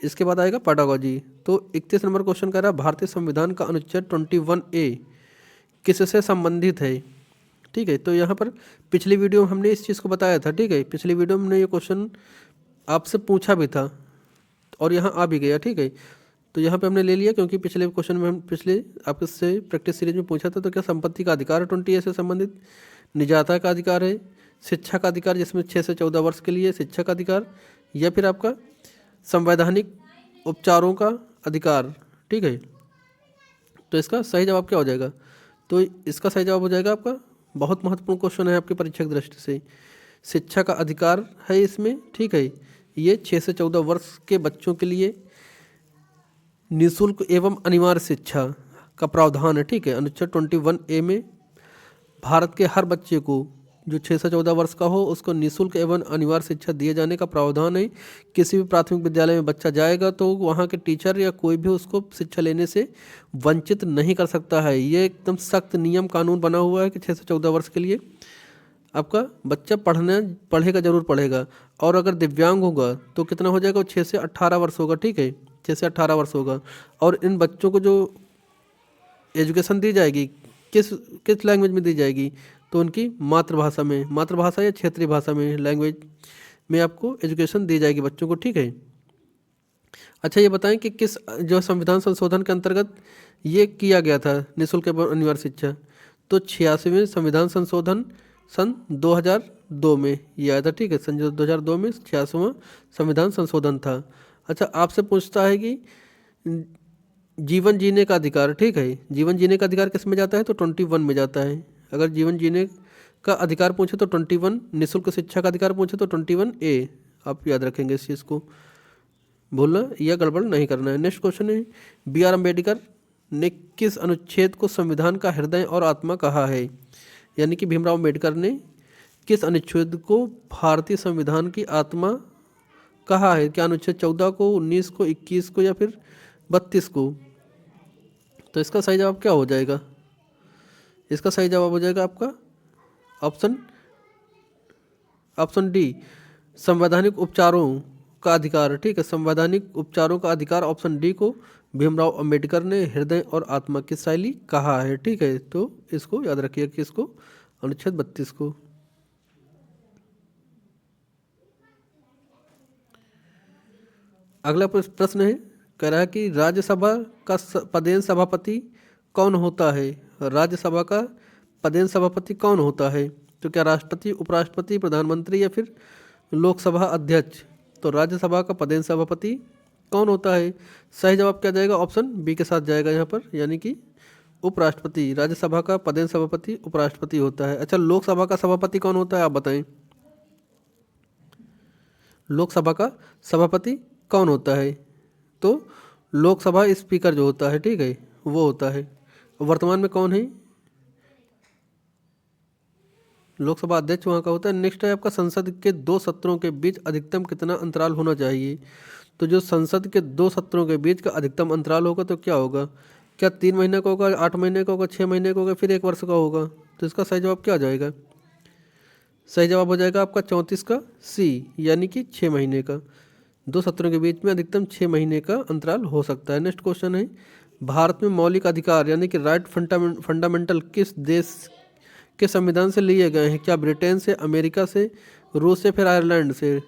इसके बाद आएगा पेडागोजी। तो 31 नंबर क्वेश्चन कह रहा है भारतीय संविधान का अनुच्छेद 21A किससे संबंधित है? ठीक है, तो यहाँ पर पिछली वीडियो में हमने इस चीज़ को बताया था, ठीक है, पिछली वीडियो में हमने ये क्वेश्चन आपसे पूछा भी था और यहाँ आ भी गया, ठीक है। तो यहाँ पे हमने ले लिया क्योंकि पिछले क्वेश्चन में हम पिछले आपसे प्रैक्टिस सीरीज में पूछा था। तो क्या संपत्ति का अधिकार है 20A से संबंधित, निजाता का अधिकार है, शिक्षा का अधिकार जिसमें 6 से 14 वर्ष के लिए शिक्षा का अधिकार, या फिर आपका संवैधानिक उपचारों का अधिकार, ठीक है। तो इसका सही जवाब क्या हो जाएगा? तो इसका सही जवाब हो जाएगा आपका, बहुत महत्वपूर्ण क्वेश्चन है आपकी परीक्षा की दृष्टि से, शिक्षा का अधिकार है इसमें, ठीक है। ये 6 से 14 वर्ष के बच्चों के लिए निःशुल्क एवं अनिवार्य शिक्षा का प्रावधान है, ठीक है। अनुच्छेद 21A में भारत के हर बच्चे को जो 6 से 14 वर्ष का हो उसको निःशुल्क एवं अनिवार्य शिक्षा दिए जाने का प्रावधान है। किसी भी प्राथमिक विद्यालय में बच्चा जाएगा तो वहाँ के टीचर या कोई भी उसको शिक्षा लेने से वंचित नहीं कर सकता है। ये एकदम सख्त नियम कानून बना हुआ है कि 6 से 14 वर्ष के लिए आपका बच्चा पढ़ेगा, जरूर पढ़ेगा। और अगर दिव्यांग होगा तो कितना हो जाएगा, वो 6 से 18 वर्ष होगा, ठीक है, 6 से 18 वर्ष होगा। और इन बच्चों को जो एजुकेशन दी जाएगी किस किस लैंग्वेज में दी जाएगी, तो उनकी मातृभाषा में, मातृभाषा या क्षेत्रीय भाषा में, लैंग्वेज में आपको एजुकेशन दी जाएगी बच्चों को, ठीक है। अच्छा ये बताएं कि किस जो संविधान संशोधन के अंतर्गत ये किया गया था निःशुल्क एवं अनिवार्य शिक्षा, तो 86वें संविधान संशोधन सन 2002 में ये आया था, ठीक है। सन 2002 में 86वां संविधान संशोधन था। अच्छा आपसे पूछता है कि जीवन जीने का अधिकार, ठीक है, जीवन जीने का अधिकार किस में जाता है, तो 21 में जाता है। अगर जीवन जीने का अधिकार पूछे तो 21, निःशुल्क शिक्षा का अधिकार पूछे तो 21A, आप याद रखेंगे इस चीज़ को, भूलना या गड़बड़ नहीं करना है। नेक्स्ट क्वेश्चन है, B.R. अम्बेडकर ने किस अनुच्छेद को संविधान का हृदय और आत्मा कहा है? यानी कि भीमराव अम्बेडकर ने किस अनुच्छेद को भारतीय संविधान की आत्मा कहा है? क्या अनुच्छेद 14 को, 19 को, 21 को या फिर 32 को? तो इसका सही जवाब क्या हो जाएगा? इसका सही जवाब हो जाएगा आपका ऑप्शन डी, संवैधानिक उपचारों का अधिकार, ठीक है, संवैधानिक उपचारों का अधिकार, ऑप्शन डी को भीमराव अंबेडकर ने हृदय और आत्मा की शैली कहा है, ठीक है। तो इसको याद रखिए कि इसको अनुच्छेद 32 को। अगला प्रश्न है, कह रहा है कि राज्यसभा का पदेन सभापति कौन होता है? राज्यसभा का पदेन सभापति कौन होता है? तो क्या राष्ट्रपति, उपराष्ट्रपति, प्रधानमंत्री या फिर लोकसभा अध्यक्ष? तो राज्यसभा का पदेन सभापति कौन होता है? सही जवाब क्या जाएगा? ऑप्शन बी के साथ जाएगा यहाँ पर, यानी कि उपराष्ट्रपति। राज्यसभा का पदेन सभापति उपराष्ट्रपति होता है। अच्छा लोकसभा का सभापति कौन होता है, आप बताएं। लोकसभा का सभापति कौन होता है? तो लोकसभा स्पीकर जो होता है, ठीक है, वो होता है। वर्तमान में कौन है? लोकसभा अध्यक्ष वहाँ का होता है। नेक्स्ट है आपका, संसद के 2 सत्रों के बीच अधिकतम कितना अंतराल होना चाहिए? तो जो संसद के 2 सत्रों के बीच का अधिकतम अंतराल होगा तो क्या होगा? क्या 3 महीने का होगा, 8 महीने का होगा, 6 महीने का होगा, फिर 1 वर्ष का होगा? तो इसका सही जवाब क्या आ जाएगा? सही जवाब हो जाएगा आपका 34 का सी, यानी कि 6 महीने का। 2 सत्रों के बीच में अधिकतम 6 महीने का अंतराल हो सकता है। नेक्स्ट क्वेश्चन है, भारत में मौलिक अधिकार यानी कि राइट फंडामेंटल किस देश के संविधान से लिए गए हैं? क्या ब्रिटेन से, अमेरिका से, रूस से, फिर आयरलैंड से?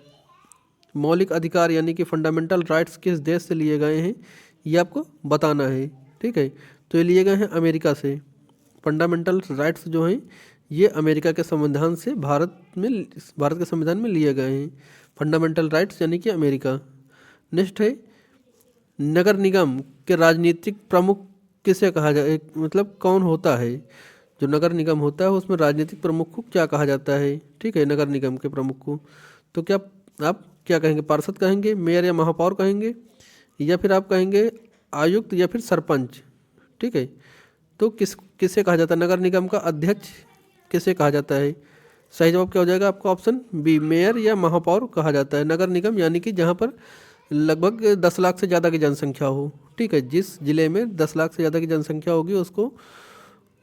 मौलिक अधिकार यानी कि फंडामेंटल राइट्स किस देश से लिए गए हैं, ये आपको बताना है, ठीक है। तो ये लिए गए हैं अमेरिका से। फंडामेंटल राइट्स जो हैं ये अमेरिका के संविधान से भारत के संविधान में लिए गए हैं, फंडामेंटल राइट्स यानी कि अमेरिका। नेक्स्ट है, नगर निगम के राजनीतिक प्रमुख किसे कहा जाए, मतलब कौन होता है? जो नगर निगम होता है उसमें राजनीतिक प्रमुख को क्या कहा जाता है, ठीक है, नगर निगम के प्रमुख को। तो क्या आप क्या कहेंगे, पार्षद कहेंगे, मेयर या महापौर कहेंगे, या फिर आप कहेंगे आयुक्त या फिर सरपंच, ठीक है। तो किसे कहा जाता है? नगर निगम का अध्यक्ष किसे कहा जाता है? सही जवाब क्या हो जाएगा आपका? ऑप्शन बी, मेयर या महापौर कहा जाता है। नगर निगम यानी कि जहाँ पर लगभग 10 लाख से ज़्यादा की जनसंख्या हो, ठीक है, जिस जिले में 10 लाख से ज़्यादा की जनसंख्या होगी उसको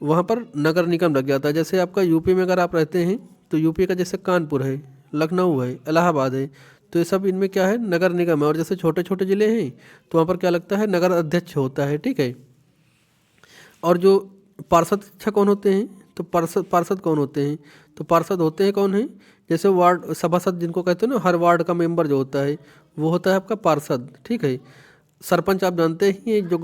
वहाँ पर नगर निगम लग जाता है। जैसे आपका यूपी में अगर आप रहते हैं तो यूपी का जैसे कानपुर है, लखनऊ है, इलाहाबाद है, तो ये सब इनमें क्या है, नगर निगम है। और जैसे छोटे छोटे ज़िले हैं तो वहाँ पर क्या लगता है, नगर अध्यक्ष होता है, ठीक है। और जो पार्षद अच्छा कौन होते हैं, तो पार्षद कौन होते हैं? तो पार्षद होते हैं कौन है, जैसे वार्ड सभासद जिनको कहते हैं ना, हर वार्ड का मेंबर जो होता है वो होता है आपका पार्षद, ठीक है। सरपंच आप जानते ही, जो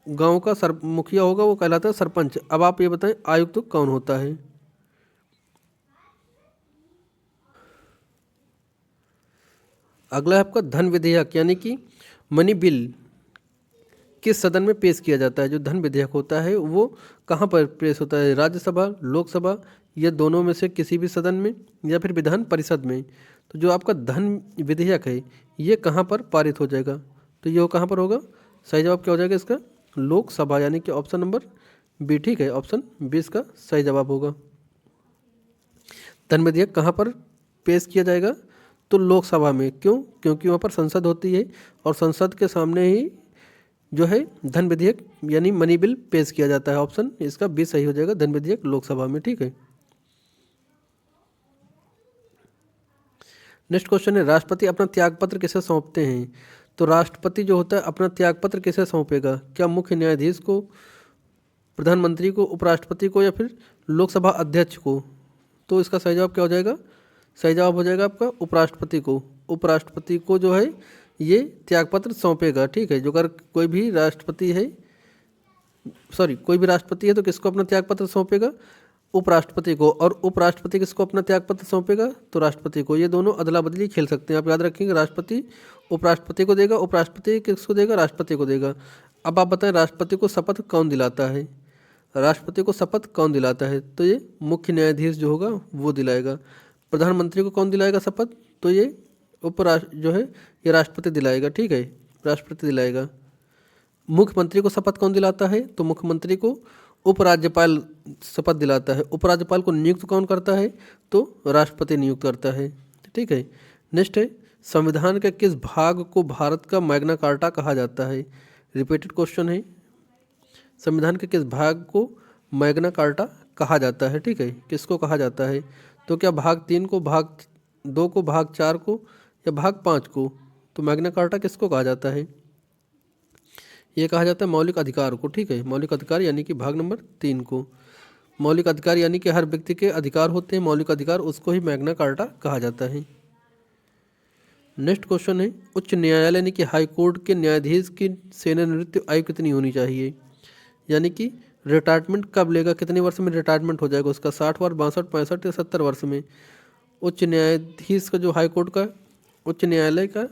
गांव का मुखिया होगा वो कहलाता है सरपंच। अब आप ये बताएं आयुक्त तो कौन होता है? अगला है आपका धन विधेयक यानी कि मनी बिल किस सदन में पेश किया जाता है? जो धन विधेयक होता है वो कहाँ पर पेश होता है? राज्यसभा, लोकसभा या दोनों में से किसी भी सदन में या फिर विधान परिषद में? तो जो आपका धन विधेयक है ये कहाँ पर पारित हो जाएगा? तो ये कहाँ पर होगा? सही जवाब क्या हो जाएगा इसका? लोकसभा, यानी कि ऑप्शन नंबर बी। ठीक है, ऑप्शन बी इसका सही जवाब होगा। धन विधेयक कहाँ पर पेश किया जाएगा? तो लोकसभा में। क्यों? क्योंकि वहाँ पर संसद होती है और संसद के सामने ही जो है धन विधेयक यानी मनी बिल पेश किया जाता है। ऑप्शन इसका बी सही हो जाएगा, धन विधेयक लोकसभा में। ठीक है, नेक्स्ट क्वेश्चन है, राष्ट्रपति अपना त्यागपत्र किसे सौंपते हैं? तो राष्ट्रपति जो होता है अपना त्यागपत्र किसे सौंपेगा? क्या मुख्य न्यायाधीश को, प्रधानमंत्री को, उपराष्ट्रपति को या फिर लोकसभा अध्यक्ष को? तो इसका सही जवाब क्या हो जाएगा? सही जवाब हो जाएगा आपका उपराष्ट्रपति को। उपराष्ट्रपति को जो है ये त्यागपत्र सौंपेगा। ठीक है, जो अगर कोई भी राष्ट्रपति है तो किसको अपना त्यागपत्र सौंपेगा? उपराष्ट्रपति को। और उपराष्ट्रपति किसको अपना त्यागपत्र सौंपेगा? तो राष्ट्रपति को। ये दोनों अदला बदली खेल सकते हैं, आप याद रखेंगे। राष्ट्रपति उपराष्ट्रपति को देगा, उपराष्ट्रपति किसको देगा? राष्ट्रपति को देगा। अब आप बताएं राष्ट्रपति को शपथ कौन दिलाता है? राष्ट्रपति को शपथ कौन दिलाता है? तो ये मुख्य न्यायाधीश जो होगा वो दिलाएगा। प्रधानमंत्री को कौन दिलाएगा शपथ? तो ये जो है ये राष्ट्रपति दिलाएगा। ठीक है, राष्ट्रपति दिलाएगा। मुख्यमंत्री को शपथ कौन दिलाता है? तो मुख्यमंत्री को उपराज्यपाल शपथ दिलाता है। उपराज्यपाल को नियुक्त कौन करता है? तो राष्ट्रपति नियुक्त करता है। ठीक है, नेक्स्ट है, संविधान के किस भाग को भारत का मैग्ना कार्टा कहा जाता है? रिपीटेड क्वेश्चन है, संविधान के किस भाग को मैग्ना कार्टा कहा जाता है? ठीक है, किसको कहा जाता है? तो क्या भाग 3 को, भाग 2 को, भाग 4 को या भाग 5 को? तो मैग्ना कार्टा किसको कहा जाता है? ये कहा जाता है मौलिक अधिकार को। ठीक है, मौलिक अधिकार यानी कि भाग नंबर 3 को। मौलिक अधिकार यानी कि हर व्यक्ति के अधिकार होते हैं मौलिक अधिकार, उसको ही मैग्ना कार्टा कहा जाता है। नेक्स्ट क्वेश्चन है, उच्च न्यायालय यानी कि हाई कोर्ट के न्यायाधीश की सेवानिवृत्ति आयु कितनी होनी चाहिए? यानी कि रिटायरमेंट कब लेगा, कितने वर्ष में रिटायरमेंट हो जाएगा उसका? 60 वर्ष, 62, 65 या 70 वर्ष में? उच्च न्यायाधीश का जो हाई कोर्ट का, उच्च न्यायालय का,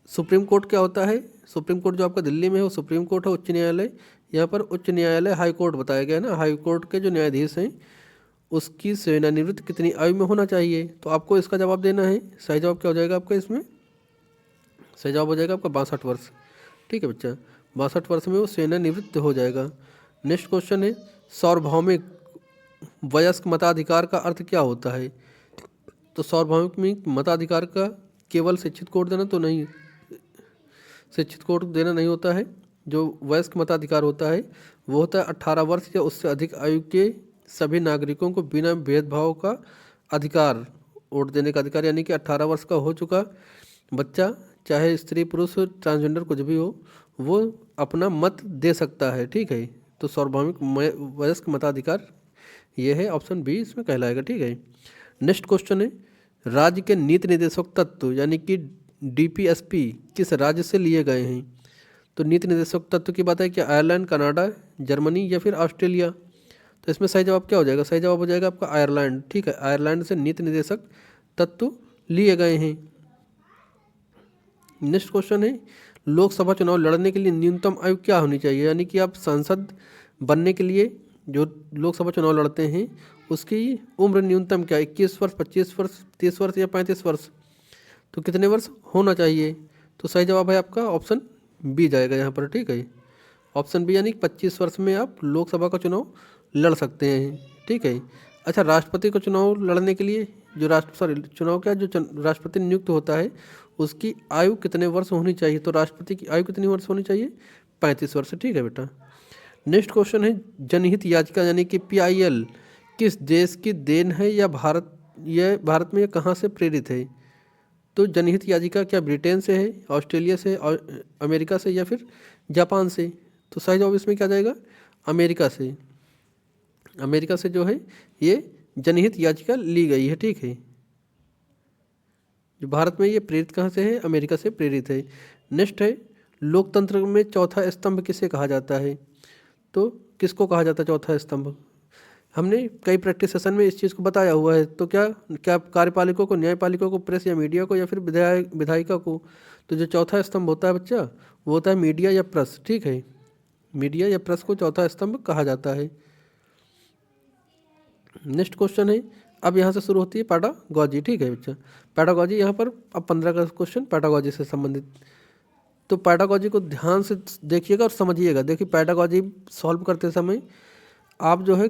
सुप्रीम कोर्ट क्या होता है? सुप्रीम कोर्ट जो आपका दिल्ली में है वो सुप्रीम कोर्ट है। उच्च न्यायालय, यहाँ पर उच्च न्यायालय हाई कोर्ट बताया गया है ना। हाई कोर्ट के जो न्यायाधीश हैं उसकी सेवानिवृत्ति कितनी आयु में होना चाहिए? तो आपको इसका जवाब देना है। सही जवाब क्या हो जाएगा आपका इसमें? सही जवाब हो जाएगा आपका 62 वर्ष। ठीक है बच्चा, 62 वर्ष में वो सेवानिवृत्त हो जाएगा। नेक्स्ट क्वेश्चन है, सार्वभौमिक वयस्क मताधिकार का अर्थ क्या होता है? तो सार्वभौमिक मताधिकार का केवल शिक्षित कोड देना तो नहीं, शिक्षित कोड देना नहीं होता है। जो वयस्क मताधिकार होता है वो होता है 18 वर्ष या उससे अधिक आयु के सभी नागरिकों को बिना भेदभाव का अधिकार, वोट देने का अधिकार। यानी कि 18 वर्ष का हो चुका बच्चा, चाहे स्त्री पुरुष ट्रांसजेंडर कुछ भी हो, वो अपना मत दे सकता है। ठीक है, तो सार्वभौमिक वयस्क मताधिकार ये है, ऑप्शन बी इसमें कहलाएगा। ठीक है, नेक्स्ट क्वेश्चन है, राज्य के नीति निर्देशक तत्व यानी कि डीपीएसपी किस राज्य से लिए गए हैं? तो नीति निर्देशक तत्व की बात है कि आयरलैंड, कनाडा, जर्मनी या फिर ऑस्ट्रेलिया? तो इसमें सही जवाब क्या हो जाएगा? सही जवाब हो जाएगा आपका आयरलैंड। ठीक है, आयरलैंड से नीति निर्देशक तत्व लिए गए हैं। नेक्स्ट क्वेश्चन है, लोकसभा चुनाव लड़ने के लिए न्यूनतम आयु क्या होनी चाहिए? यानी कि आप सांसद बनने के लिए जो लोकसभा चुनाव लड़ते हैं उसकी उम्र न्यूनतम क्या है? 21 वर्ष, 25 वर्ष, 30 वर्ष या 35 वर्ष? तो कितने वर्ष होना चाहिए? तो सही जवाब है आपका ऑप्शन बी जाएगा यहाँ पर। ठीक है, ऑप्शन बी यानी 25 वर्ष में आप लोकसभा का चुनाव लड़ सकते हैं। ठीक है, अच्छा, राष्ट्रपति का चुनाव लड़ने के लिए जो राष्ट्रपति नियुक्त होता है उसकी आयु कितने वर्ष होनी चाहिए? तो राष्ट्रपति की आयु कितनी वर्ष होनी चाहिए? 35 वर्ष। ठीक है बेटा, नेक्स्ट क्वेश्चन है, जनहित याचिका यानी कि PIL किस देश की देन है या भारत में कहाँ से प्रेरित है? तो जनहित याचिका क्या ब्रिटेन से है, ऑस्ट्रेलिया से, अमेरिका से या फिर जापान से? तो सही जवाब इसमें क्या जाएगा? अमेरिका से। अमेरिका से जो है ये जनहित याचिका ली गई है। ठीक है, जो भारत में ये प्रेरित कहाँ से है? अमेरिका से प्रेरित है। नेक्स्ट है, लोकतंत्र में चौथा स्तंभ किसे कहा जाता है? तो किसको कहा जाता है चौथा स्तंभ? हमने कई प्रैक्टिस सेशन में इस चीज़ को बताया हुआ है। तो क्या क्या कार्यपालिका को, न्यायपालिका को, प्रेस या मीडिया को, या फिर विधायिका को? तो जो चौथा स्तंभ होता है बच्चा, वो होता है मीडिया या प्रेस। ठीक है, मीडिया या प्रेस को चौथा स्तंभ कहा जाता है। नेक्स्ट क्वेश्चन है, अब यहाँ से शुरू होती है पैडागॉजी। ठीक है बच्चा, पैडागॉजी यहाँ पर अब 15 का क्वेश्चन पैडागॉजी से संबंधित। तो पैडागॉजी को ध्यान से देखिएगा और समझिएगा। देखिए पैडागॉजी सॉल्व करते समय आप जो है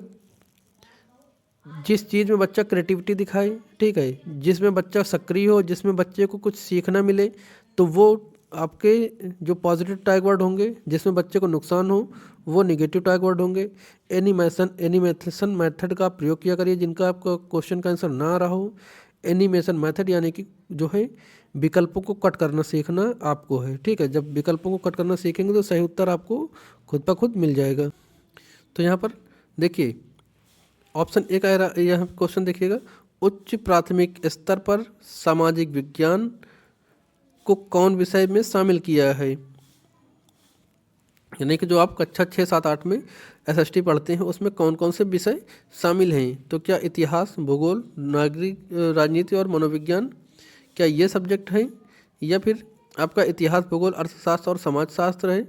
जिस चीज़ में बच्चा क्रिएटिविटी दिखाए, ठीक है, जिसमें बच्चा सक्रिय हो, जिसमें बच्चे को कुछ सीखना मिले, तो वो आपके जो पॉजिटिव टैग वर्ड होंगे, जिसमें बच्चे को नुकसान हो वो निगेटिव टैग वर्ड होंगे। एनिमेशन मेथड का प्रयोग किया करिए जिनका आपका क्वेश्चन का आंसर ना रहा हो। एनिमेशन मेथड यानी कि जो है विकल्पों को कट करना सीखना आपको है। ठीक है, जब विकल्पों को कट करना सीखेंगे तो सही उत्तर आपको खुद ब खुद मिल जाएगा। तो यहाँ पर देखिए ऑप्शन ए का यह क्वेश्चन देखिएगा, उच्च प्राथमिक स्तर पर सामाजिक विज्ञान को कौन विषय में शामिल किया है? यानी कि जो आप कक्षा 6, 7, 8 में एसएसटी पढ़ते हैं उसमें कौन कौन से विषय शामिल हैं? तो क्या इतिहास, भूगोल, नागरिक राजनीति और मनोविज्ञान, क्या ये सब्जेक्ट हैं? या फिर आपका इतिहास, भूगोल, अर्थशास्त्र और समाजशास्त्र है?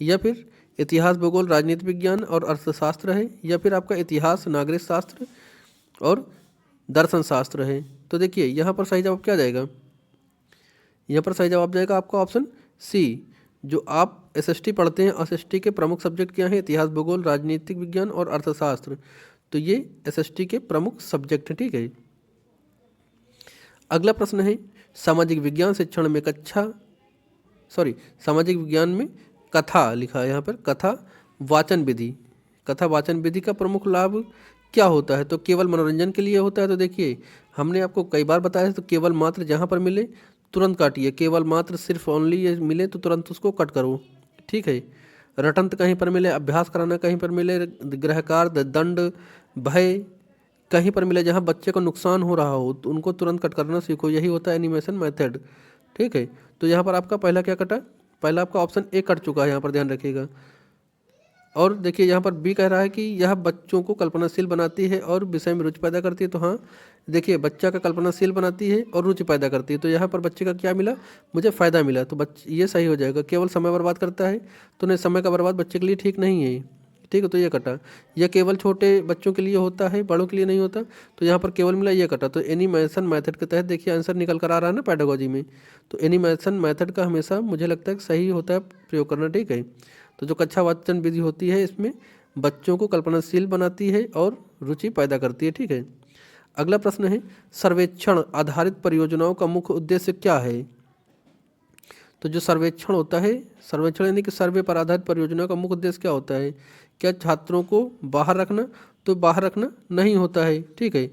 या फिर इतिहास, भूगोल, राजनीति विज्ञान और अर्थशास्त्र है? या फिर आपका इतिहास, नागरिक शास्त्र और दर्शन शास्त्र है? तो देखिए यहाँ पर सही जवाब क्या जाएगा? यहाँ पर सही जवाब जाएगा आपका ऑप्शन सी। जो आप एसएसटी पढ़ते हैं, एसएसटी के प्रमुख सब्जेक्ट क्या हैं? इतिहास, भूगोल, राजनीतिक विज्ञान और अर्थशास्त्र। तो ये एसएसटी के प्रमुख सब्जेक्ट हैं। ठीक है, अगला प्रश्न है, सामाजिक विज्ञान शिक्षण में सामाजिक विज्ञान में कथा लिखा है यहाँ पर, कथा वाचन विधि। कथा वाचन विधि का प्रमुख लाभ क्या होता है? तो केवल मनोरंजन के लिए होता है। तो देखिए हमने आपको कई बार बताया है, तो केवल मात्र जहाँ पर मिले तुरंत काटिए। केवल मात्र सिर्फ ओनली ये मिले तो तुरंत उसको कट करो। ठीक है, रटंत कहीं पर मिले, अभ्यास कराना कहीं पर मिले, गृहकार्य, दंड, भय कहीं पर मिले जहाँ बच्चे को नुकसान हो रहा हो तो उनको तुरंत कट करना सीखो। यही होता है एनिमेशन मेथड। ठीक है, तो यहाँ पर आपका पहला क्या कटा? पहला आपका ऑप्शन ए कट चुका है, यहाँ पर ध्यान रखिएगा। और देखिए यहाँ पर बी कह रहा है कि यह बच्चों को कल्पनाशील बनाती है और विषय में रुचि पैदा करती है। तो हाँ देखिए, बच्चा का कल्पनाशील बनाती है और रुचि पैदा करती है। तो यहाँ पर बच्चे का क्या मिला? मुझे फ़ायदा मिला। तो ये सही हो जाएगा। केवल समय बर्बाद करता है तो नहीं, समय का बर्बाद बच्चे के लिए ठीक नहीं है। ठीक है, तो ये कटा। यह केवल छोटे बच्चों के लिए होता है, बड़ों के लिए नहीं होता। तो यहाँ पर केवल मिला, ये कटा। तो एनिमेशन मेथड के तहत देखिए आंसर निकल कर आ रहा है ना पैडागॉजी में। तो एनिमेशन मेथड का हमेशा मुझे लगता है कि सही होता है प्रयोग करना। ठीक है, तो जो कक्षा वाचन विधि होती है इसमें बच्चों को कल्पनाशील बनाती है और रुचि पैदा करती है। ठीक है, अगला प्रश्न है, सर्वेक्षण आधारित परियोजनाओं का मुख्य उद्देश्य क्या है? तो जो सर्वेक्षण होता है, सर्वेक्षण यानी कि सर्वे पर आधारित परियोजना का मुख्य उद्देश्य क्या होता है? क्या छात्रों को बाहर रखना? तो बाहर रखना नहीं होता है। ठीक है,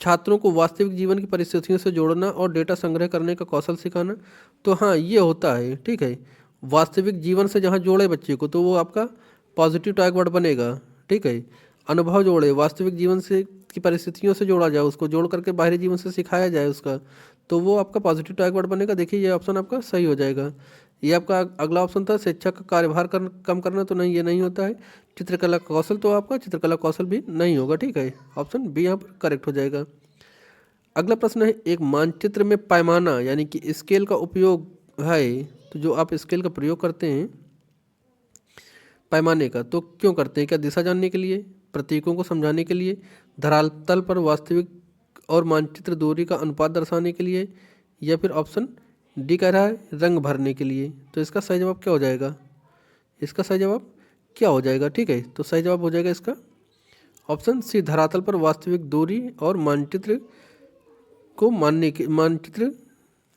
छात्रों को वास्तविक जीवन की परिस्थितियों से जोड़ना और डेटा संग्रह करने का कौशल सिखाना। तो हाँ ये होता है। ठीक है, वास्तविक जीवन से जहाँ जोड़े बच्चे को तो वो आपका पॉजिटिव टैग वर्ड बनेगा। ठीक है, अनुभव जोड़े, वास्तविक जीवन से की परिस्थितियों से जोड़ा जाए, उसको जोड़ करके बाहरी जीवन से सिखाया जाए उसका, तो वो आपका पॉजिटिव टैग वर्ड बनेगा। देखिए ये ऑप्शन आपका सही हो जाएगा। ये आपका अगला ऑप्शन था, शिक्षक का कार्यभार कम करना। तो नहीं, ये नहीं होता है। चित्रकला कौशल, तो आपका चित्रकला कौशल भी नहीं होगा। ठीक है, ऑप्शन बी यहाँ पर करेक्ट हो जाएगा। अगला प्रश्न है, एक मानचित्र में पैमाना यानी कि स्केल का उपयोग है। तो जो आप स्केल का प्रयोग करते हैं पैमाने का, तो क्यों करते हैं? क्या दिशा जानने के लिए, प्रतीकों को समझाने के लिए, धरातल पर वास्तविक और मानचित्र दूरी का अनुपात दर्शाने के लिए, या फिर ऑप्शन डी कह रहा है रंग भरने के लिए? तो इसका सही जवाब क्या हो जाएगा? इसका सही जवाब क्या हो जाएगा? ठीक है, तो सही जवाब हो जाएगा इसका ऑप्शन सी, धरातल पर वास्तविक दूरी और मानचित्र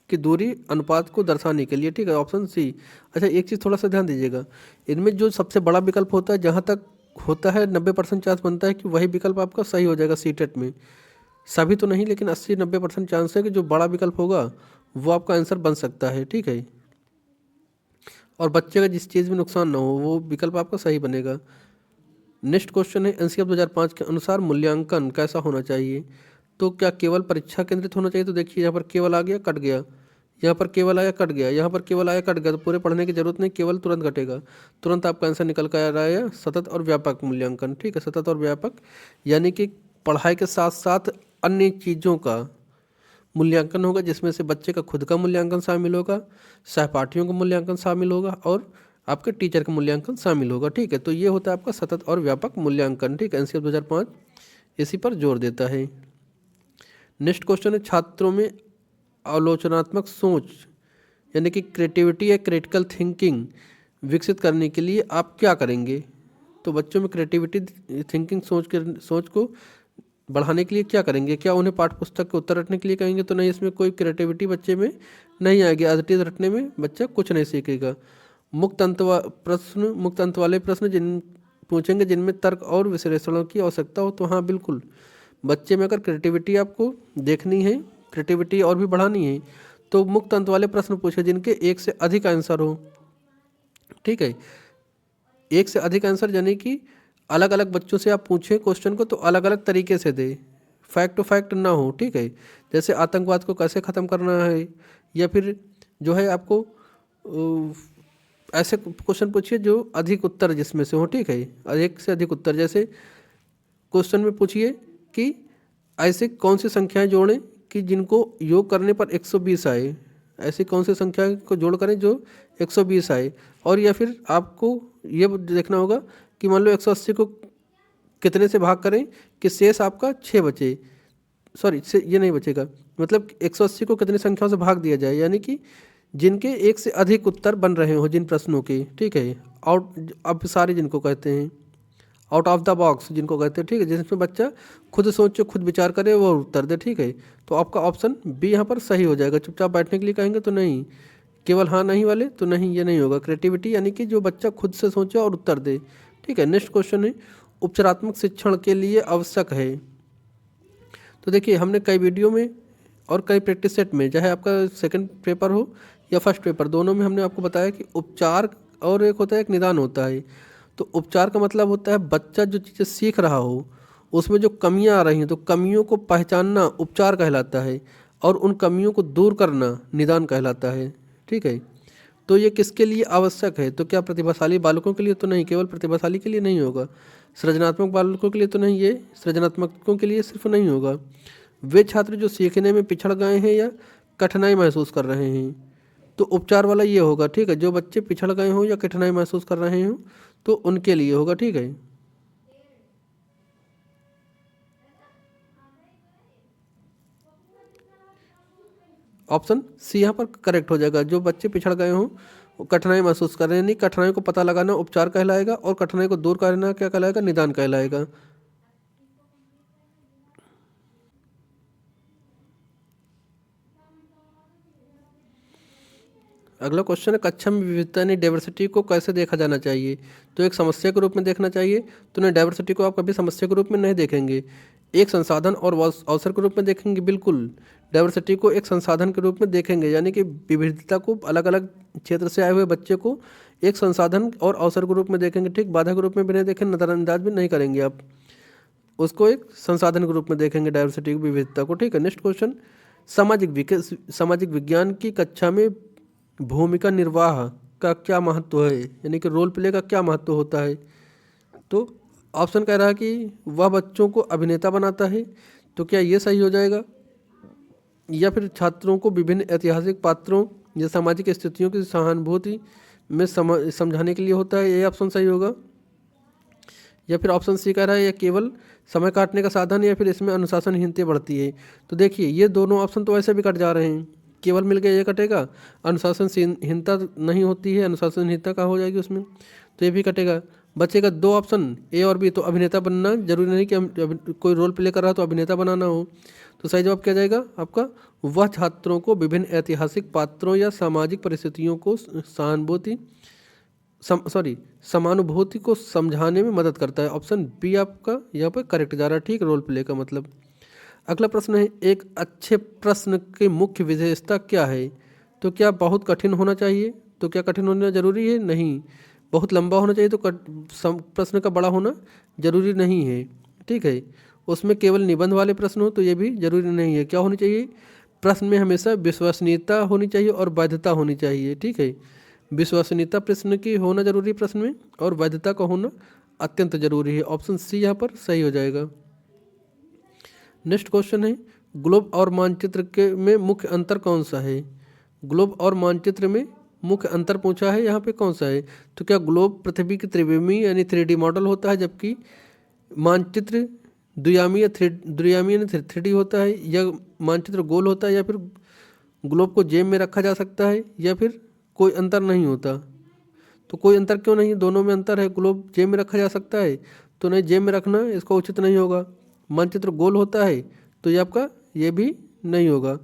की दूरी अनुपात को दर्शाने के लिए। ठीक है, ऑप्शन सी। अच्छा एक चीज़ थोड़ा सा ध्यान दीजिएगा, इनमें जो सबसे बड़ा विकल्प होता है, जहाँ तक होता है 90% चांस बनता है कि वही विकल्प आपका सही हो जाएगा सीटेट में। सभी तो नहीं, लेकिन 80-90% चांस है कि जो बड़ा विकल्प होगा वो आपका आंसर बन सकता है। ठीक है, और बच्चे का जिस चीज़ में नुकसान ना हो वो विकल्प आपका सही बनेगा। नेक्स्ट क्वेश्चन है, एनसीईआरटी 2005 के अनुसार मूल्यांकन कैसा होना चाहिए? तो क्या केवल परीक्षा केंद्रित होना चाहिए? तो देखिए यहाँ पर केवल आ गया, कट गया। यहाँ पर केवल आया कट गया, यहाँ पर केवल आया कट गया, तो पूरे पढ़ने की जरूरत नहीं, केवल तुरंत कटेगा, तुरंत आपका आंसर निकल कर आ रहा है सतत और व्यापक मूल्यांकन। ठीक है, सतत और व्यापक यानी कि पढ़ाई के साथ साथ अन्य चीज़ों का मूल्यांकन होगा, जिसमें से बच्चे का खुद का मूल्यांकन शामिल होगा, सहपाठियों का मूल्यांकन शामिल होगा और आपके टीचर का मूल्यांकन शामिल होगा। ठीक है, तो ये होता है आपका सतत और व्यापक मूल्यांकन। ठीक है, एनसीएफ 2005 इसी पर जोर देता है। नेक्स्ट क्वेश्चन है, छात्रों में आलोचनात्मक सोच यानी कि क्रिएटिविटी या क्रिटिकल थिंकिंग विकसित करने के लिए आप क्या करेंगे? तो बच्चों में क्रिएटिविटी थिंकिंग सोच को बढ़ाने के लिए क्या करेंगे? क्या उन्हें पाठ्य पुस्तक के उत्तर रटने के लिए कहेंगे? तो नहीं, इसमें कोई क्रिएटिविटी बच्चे में नहीं आएगी, एज इट इज रटने में बच्चा कुछ नहीं सीखेगा। मुक्त अंत वाले प्रश्न जिन पूछेंगे जिनमें तर्क और विश्लेषणों की आवश्यकता हो, तो हाँ बिल्कुल, बच्चे में अगर क्रिएटिविटी आपको देखनी है, क्रिएटिविटी और भी बढ़ानी है, तो मुक्त अंत वाले प्रश्न पूछे जिनके एक से अधिक आंसर हो। ठीक है, एक से अधिक आंसर यानी कि अलग अलग बच्चों से आप पूछें क्वेश्चन को तो अलग अलग तरीके से दे, फैक्ट टू फैक्ट ना हो। ठीक है, जैसे आतंकवाद को कैसे ख़त्म करना है, या फिर जो है आपको ऐसे क्वेश्चन पूछिए जो अधिक उत्तर जिसमें से हो। ठीक है, एक से अधिक उत्तर, जैसे क्वेश्चन में पूछिए कि ऐसे कौन सी संख्याएं जोड़ें कि जिनको योग करने पर 120 आए, ऐसी कौन सी संख्या को जोड़ करें जो 120 आए। और या फिर आपको ये देखना होगा कि मान लो 180 को कितने से भाग करें कि शेष आपका 6 बचे, सॉरी ये नहीं बचेगा, मतलब 180 को कितनी संख्याओं से भाग दिया जाए, यानी कि जिनके एक से अधिक उत्तर बन रहे हो जिन प्रश्नों के। ठीक है, आउट अब सारे जिनको कहते हैं आउट ऑफ द बॉक्स जिनको कहते हैं। ठीक है, जिसमें बच्चा खुद सोचे, खुद विचार करे, वो उत्तर दे। ठीक है, तो आपका ऑप्शन बी यहाँ पर सही हो जाएगा। चुपचाप बैठने के लिए कहेंगे तो नहीं, केवल हाँ नहीं वाले तो नहीं, ये नहीं होगा। क्रिएटिविटी यानी कि जो बच्चा खुद से सोचे और उत्तर दे। ठीक है, नेक्स्ट क्वेश्चन है, उपचारात्मक शिक्षण के लिए आवश्यक है। तो देखिए, हमने कई वीडियो में और कई प्रैक्टिस सेट में, चाहे आपका सेकंड पेपर हो या फर्स्ट पेपर, दोनों में हमने आपको बताया कि उपचार और एक होता है, एक निदान होता है। तो उपचार का मतलब होता है बच्चा जो चीज़ें सीख रहा हो उसमें जो कमियां आ रही हैं, तो कमियों को पहचानना उपचार कहलाता है, और उन कमियों को दूर करना निदान कहलाता है। ठीक है, तो ये किसके लिए आवश्यक है? तो क्या प्रतिभाशाली बालकों के लिए? तो नहीं, केवल प्रतिभाशाली के लिए नहीं होगा। सृजनात्मक बालकों के लिए तो नहीं, ये सृजनात्मकों के लिए सिर्फ नहीं होगा। वे छात्र जो सीखने में पिछड़ गए हैं या कठिनाई महसूस कर रहे हैं, तो उपचार वाला ये होगा। ठीक है, जो बच्चे पिछड़ गए हों या कठिनाई महसूस कर रहे हों तो उनके लिए होगा। ठीक है, ऑप्शन सी यहाँ पर करेक्ट हो जाएगा। जो बच्चे पिछड़ गए हों, वो कठिनाई महसूस कर रहे हैं, नहीं, कठिनाई को पता लगाना उपचार कहलाएगा और कठिनाई को दूर करना क्या कहलाएगा? निदान कहलाएगा। अगला क्वेश्चन है, कक्षा में विविधता यानी डाइवर्सिटी को कैसे देखा जाना चाहिए? तो एक समस्या के रूप में देखना चाहिए। तो नहीं, डाइवर्सिटी को आप कभी समस्या के रूप में नहीं देखेंगे, एक संसाधन और अवसर के रूप में देखेंगे। बिल्कुल, डाइवर्सिटी को एक संसाधन के रूप में देखेंगे, यानी कि विविधता को, अलग अलग क्षेत्र से आए हुए बच्चे को एक संसाधन और अवसर के रूप में देखेंगे। ठीक, बाधा के रूप में भी नहीं देखेंगे, नज़रअंदाज भी नहीं करेंगे आप, उसको एक संसाधन के रूप में देखेंगे डाइवर्सिटी की, विविधता को। ठीक है, नेक्स्ट क्वेश्चन, सामाजिक विज्ञान की कक्षा में भूमिका निर्वाह का क्या महत्व है, यानी कि रोल प्ले का क्या महत्व होता है? तो ऑप्शन कह रहा है कि वह बच्चों को अभिनेता बनाता है। तो क्या ये सही हो जाएगा? या फिर छात्रों को विभिन्न ऐतिहासिक पात्रों या सामाजिक स्थितियों की सहानुभूति में समझाने के लिए होता है, ये ऑप्शन सही होगा? या फिर ऑप्शन सी कह रहा है यह केवल समय काटने का साधन, या फिर इसमें अनुशासनहीनता बढ़ती है? तो देखिए, ये दोनों ऑप्शन तो ऐसे भी कट जा रहे हैं, केवल मिलकर ये कटेगा, अनुशासनहीनता नहीं होती है, अनुशासनहीनता का हो जाएगी उसमें, तो ये भी कटेगा। बचेगा दो ऑप्शन, ए और बी। तो अभिनेता बनना जरूरी नहीं कि हम कोई रोल प्ले कर रहा हो तो अभिनेता बनाना हो। तो सही जवाब क्या जाएगा आपका? वह छात्रों को विभिन्न ऐतिहासिक पात्रों या सामाजिक परिस्थितियों को समानुभूति को समझाने में मदद करता है। ऑप्शन बी आपका यहाँ पर करेक्ट जा रहा है। ठीक, रोल प्ले का मतलब। अगला प्रश्न है, एक अच्छे प्रश्न की मुख्य विशेषता क्या है? तो क्या बहुत कठिन होना चाहिए? तो क्या कठिन होना जरूरी है? नहीं। बहुत लंबा होना चाहिए? तो प्रश्न का बड़ा होना जरूरी नहीं है। ठीक है, उसमें केवल निबंध वाले प्रश्न हो तो ये भी जरूरी नहीं है। क्या होनी चाहिए? प्रश्न में हमेशा विश्वसनीयता होनी चाहिए और वैधता होनी चाहिए, ठीक है। विश्वसनीयता प्रश्न की होना जरूरी है प्रश्न में, और वैधता का होना अत्यंत जरूरी है। ऑप्शन सी यहाँ पर सही हो जाएगा। नेक्स्ट क्वेश्चन है, ग्लोब और मानचित्र के में मुख्य अंतर कौन सा है? ग्लोब और मानचित्र में मुख्य अंतर पूछा है, यहाँ पे कौन सा है? तो क्या ग्लोब पृथ्वी की त्रिविमी यानी 3D मॉडल होता है, जबकि मानचित्र द्वियामी या द्वियामी यानी 3D होता है, या मानचित्र गोल होता है, या फिर ग्लोब को जेब में रखा जा सकता है, या फिर कोई अंतर नहीं होता? तो कोई अंतर क्यों नहीं, दोनों में अंतर है। ग्लोब जेब में रखा जा सकता है तो नहीं, जेब में रखना इसका उचित नहीं होगा। मानचित्र गोल होता है तो ये आपका ये भी नहीं होगा।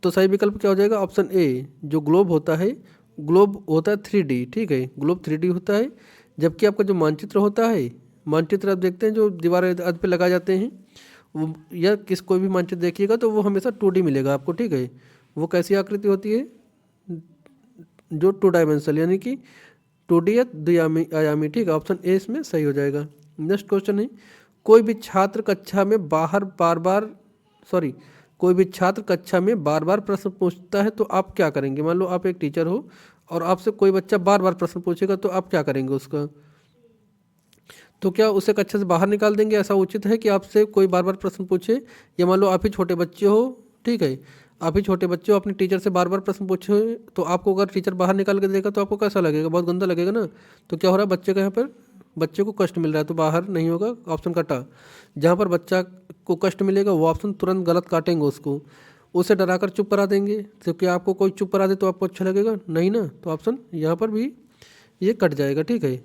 तो सही विकल्प क्या हो जाएगा? ऑप्शन ए, जो ग्लोब होता है, ग्लोब होता है 3D, ठीक है, ग्लोब 3D होता है, जबकि आपका जो मानचित्र होता है, मानचित्र आप देखते हैं जो दीवार आदि पे लगाए जाते हैं, वो या कोई भी मानचित्र देखिएगा तो वो हमेशा 2D मिलेगा आपको, ठीक है। वो कैसी आकृति होती है? जो 2 डायमेंशनल यानी कि 2D या द्वियामी आयामी, ठीक है। ऑप्शन ए इसमें सही हो जाएगा। नेक्स्ट क्वेश्चन है, कोई भी छात्र कक्षा में कक्षा में बार बार प्रश्न पूछता है तो आप क्या करेंगे? मान लो आप एक टीचर हो और आपसे कोई बच्चा बार बार प्रश्न पूछेगा तो आप क्या करेंगे उसका? तो क्या उसे कक्षा से बाहर निकाल देंगे? ऐसा उचित है कि आपसे कोई बार बार प्रश्न पूछे? या मान लो आप ही छोटे बच्चे हो, ठीक है, आप ही छोटे बच्चे हो, अपने टीचर से बार बार प्रश्न पूछे तो आपको अगर टीचर बाहर निकाल के देगा तो आपको कैसा लगेगा? बहुत गंदा लगेगा ना। तो क्या हो रहा है, बच्चे का यहाँ पर बच्चे को कष्ट मिल रहा है, तो बाहर नहीं होगा, ऑप्शन कटा। जहाँ पर बच्चा को कष्ट मिलेगा वो ऑप्शन तुरंत गलत काटेंगे उसको, उसे डराकर चुप करा देंगे। तो क्या आपको कोई चुप करा दे तो आपको अच्छा लगेगा? नहीं ना। तो ऑप्शन यहाँ पर भी ये कट जाएगा, ठीक है।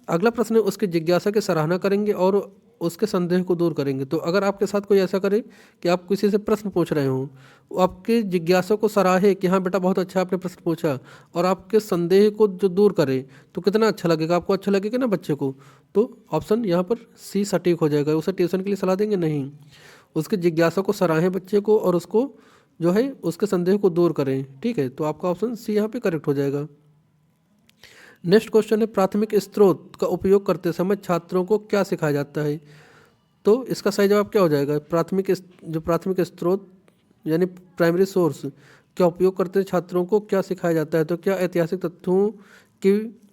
अगला प्रश्न है, उसकी जिज्ञासा की सराहना करेंगे और उसके संदेह को दूर करेंगे। तो अगर आपके साथ कोई ऐसा करे कि आप किसी से प्रश्न पूछ रहे हो, वो आपकी जिज्ञासा को सराहे कि हाँ बेटा बहुत अच्छा आपने प्रश्न पूछा, और आपके संदेह को जो दूर करे, तो कितना अच्छा लगेगा? आपको अच्छा लगेगा ना बच्चे को। तो ऑप्शन यहाँ पर सी सटीक हो जाएगा। उसे ट्यूशन के लिए सलाह देंगे? नहीं, उसकी जिज्ञासा को सराहें बच्चे को, और उसको जो है उसके संदेह को दूर करें, ठीक है। तो आपका ऑप्शन सी यहाँ पे करेक्ट हो जाएगा। नेक्स्ट क्वेश्चन है, प्राथमिक स्रोत का उपयोग करते समय छात्रों को क्या सिखाया जाता है? तो इसका सही जवाब क्या हो जाएगा? प्राथमिक स्रोत यानी प्राइमरी सोर्स का उपयोग करते छात्रों को क्या सिखाया जाता है? तो क्या ऐतिहासिक तथ्यों की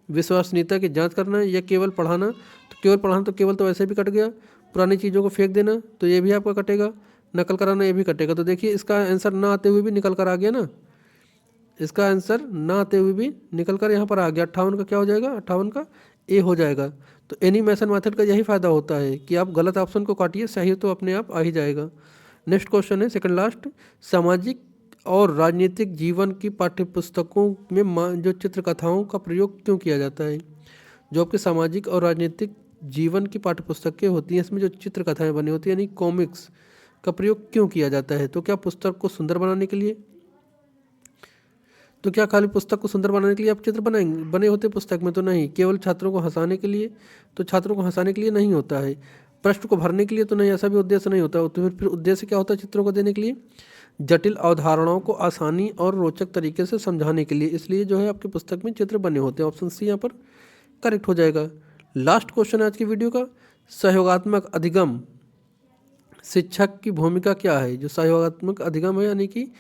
विश्वसनीयता की जांच करना, या केवल पढ़ाना? तो केवल पढ़ाना तो केवल तो वैसे भी कट गया। पुरानी चीज़ों को फेंक देना तो ये भी आपका कटेगा। नकल कराना ये भी कटेगा। तो देखिए इसका आंसर ना आते हुए भी निकल कर आ गया ना, इसका आंसर ना आते हुए भी निकल कर यहाँ पर आ गया। 58 का क्या हो जाएगा? 58 का ए हो जाएगा। तो एनिमेशन मेथड का यही फायदा होता है कि आप गलत ऑप्शन को काटिए, सही तो अपने आप आ ही जाएगा। नेक्स्ट क्वेश्चन है, सेकंड लास्ट, सामाजिक और राजनीतिक जीवन की पाठ्यपुस्तकों में जो चित्रकथाओं का प्रयोग क्यों किया जाता है? जो आपके सामाजिक और राजनीतिक जीवन की पाठ्यपुस्तकें होती हैं, इसमें जो चित्रकथाएं बनी होती हैं यानी कॉमिक्स का प्रयोग क्यों किया जाता है? तो क्या पुस्तक को सुंदर बनाने के लिए? तो क्या खाली पुस्तक को सुंदर बनाने के लिए आप चित्र बने होते पुस्तक में? तो नहीं। केवल छात्रों को हंसाने के लिए? तो छात्रों को हंसाने के लिए नहीं होता है। प्रश्न को भरने के लिए? तो नहीं, ऐसा भी उद्देश्य नहीं होता। तो फिर उद्देश्य क्या होता है चित्रों को देने के लिए? जटिल अवधारणाओं को आसानी और रोचक तरीके से समझाने के लिए। इसलिए जो है आपकी पुस्तक में चित्र बने होते हैं। ऑप्शन सी यहाँ पर करेक्ट हो जाएगा। लास्ट क्वेश्चन है आज की वीडियो का, सहयोगात्मक अधिगम शिक्षक की भूमिका क्या है? जो सहयोगात्मक अधिगम है यानी कि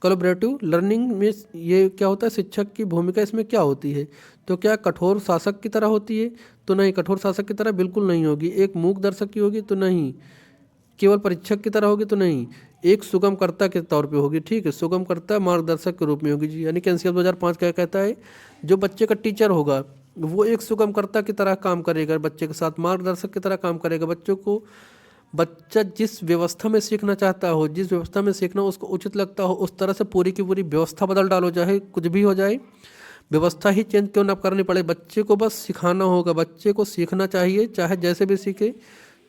कोलैबोरेटिव लर्निंग में ये क्या होता है, शिक्षक की भूमिका इसमें क्या होती है? तो क्या कठोर शासक की तरह होती है? तो नहीं, कठोर शासक की तरह बिल्कुल नहीं होगी। एक मूक दर्शक की होगी? तो नहीं। केवल परीक्षक की तरह होगी? तो नहीं। एक सुगमकर्ता के तौर पे होगी, ठीक है, सुगमकर्ता मार्गदर्शक के रूप में होगी जी। यानी कि एनसीएफ 2005 क्या कहता है, जो बच्चे का टीचर होगा वो एक सुगमकर्ता की तरह काम करेगा, बच्चे के साथ मार्गदर्शक की तरह काम करेगा। बच्चा जिस व्यवस्था में सीखना चाहता हो, जिस व्यवस्था में सीखना उसको उचित लगता हो, उस तरह से पूरी की पूरी व्यवस्था बदल डालो, चाहे कुछ भी हो जाए, व्यवस्था ही चेंज क्यों ना करनी पड़े, बच्चे को बस सिखाना होगा। बच्चे को सीखना चाहिए, चाहे जैसे भी सीखे।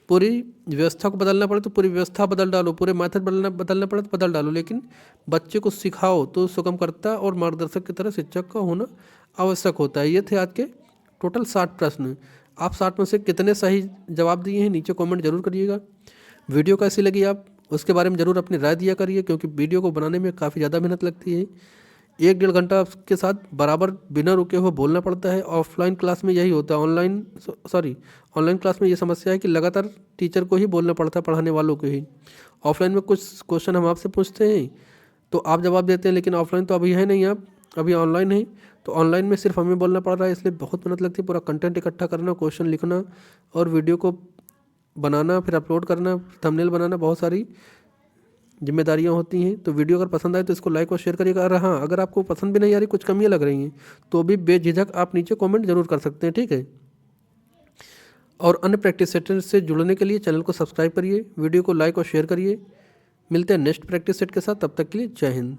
पूरी व्यवस्था को बदलना पड़े तो पूरी व्यवस्था बदल डालो, पूरे मेथड बदलना पड़े तो बदल डालो, लेकिन बच्चे को सिखाओ। तो सुगमकर्ता और मार्गदर्शक की तरह शिक्षक का होना आवश्यक होता है। ये थे आज के टोटल 60 प्रश्न। आप 60 में से कितने सही जवाब दिए हैं नीचे कमेंट जरूर करिएगा। वीडियो कैसी लगी आप उसके बारे में ज़रूर अपनी राय दिया करिए, क्योंकि वीडियो को बनाने में काफ़ी ज़्यादा मेहनत लगती है। 1 डेढ़ घंटा के साथ बराबर बिना रुके हुए बोलना पड़ता है। ऑफलाइन क्लास में यही होता है, ऑनलाइन क्लास में ये समस्या है कि लगातार टीचर को ही बोलना पड़ता है, पढ़ाने वालों को ही। ऑफलाइन में कुछ क्वेश्चन हम आपसे पूछते हैं तो आप जवाब देते हैं, लेकिन ऑफलाइन तो अभी है नहीं, आप अभी ऑनलाइन है, तो ऑनलाइन में सिर्फ हमें बोलना पड़ रहा है, इसलिए बहुत मेहनत लगती है। पूरा कंटेंट इकट्ठा करना, क्वेश्चन लिखना और वीडियो को बनाना, फिर अपलोड करना, थंबनेल बनाना, बहुत सारी जिम्मेदारियां होती हैं। तो वीडियो अगर पसंद आए तो इसको लाइक और शेयर करिएगा। और हाँ, अगर आपको पसंद भी नहीं आ रही, कुछ कमियां लग रही हैं, तो भी बेझिझक आप नीचे कमेंट जरूर कर सकते हैं, ठीक है। और अन्य प्रैक्टिस सेट से जुड़ने के लिए चैनल को सब्सक्राइब करिए, वीडियो को लाइक और शेयर करिए। मिलते हैं नेक्स्ट प्रैक्टिस सेट के साथ, तब तक के लिए जय हिंद।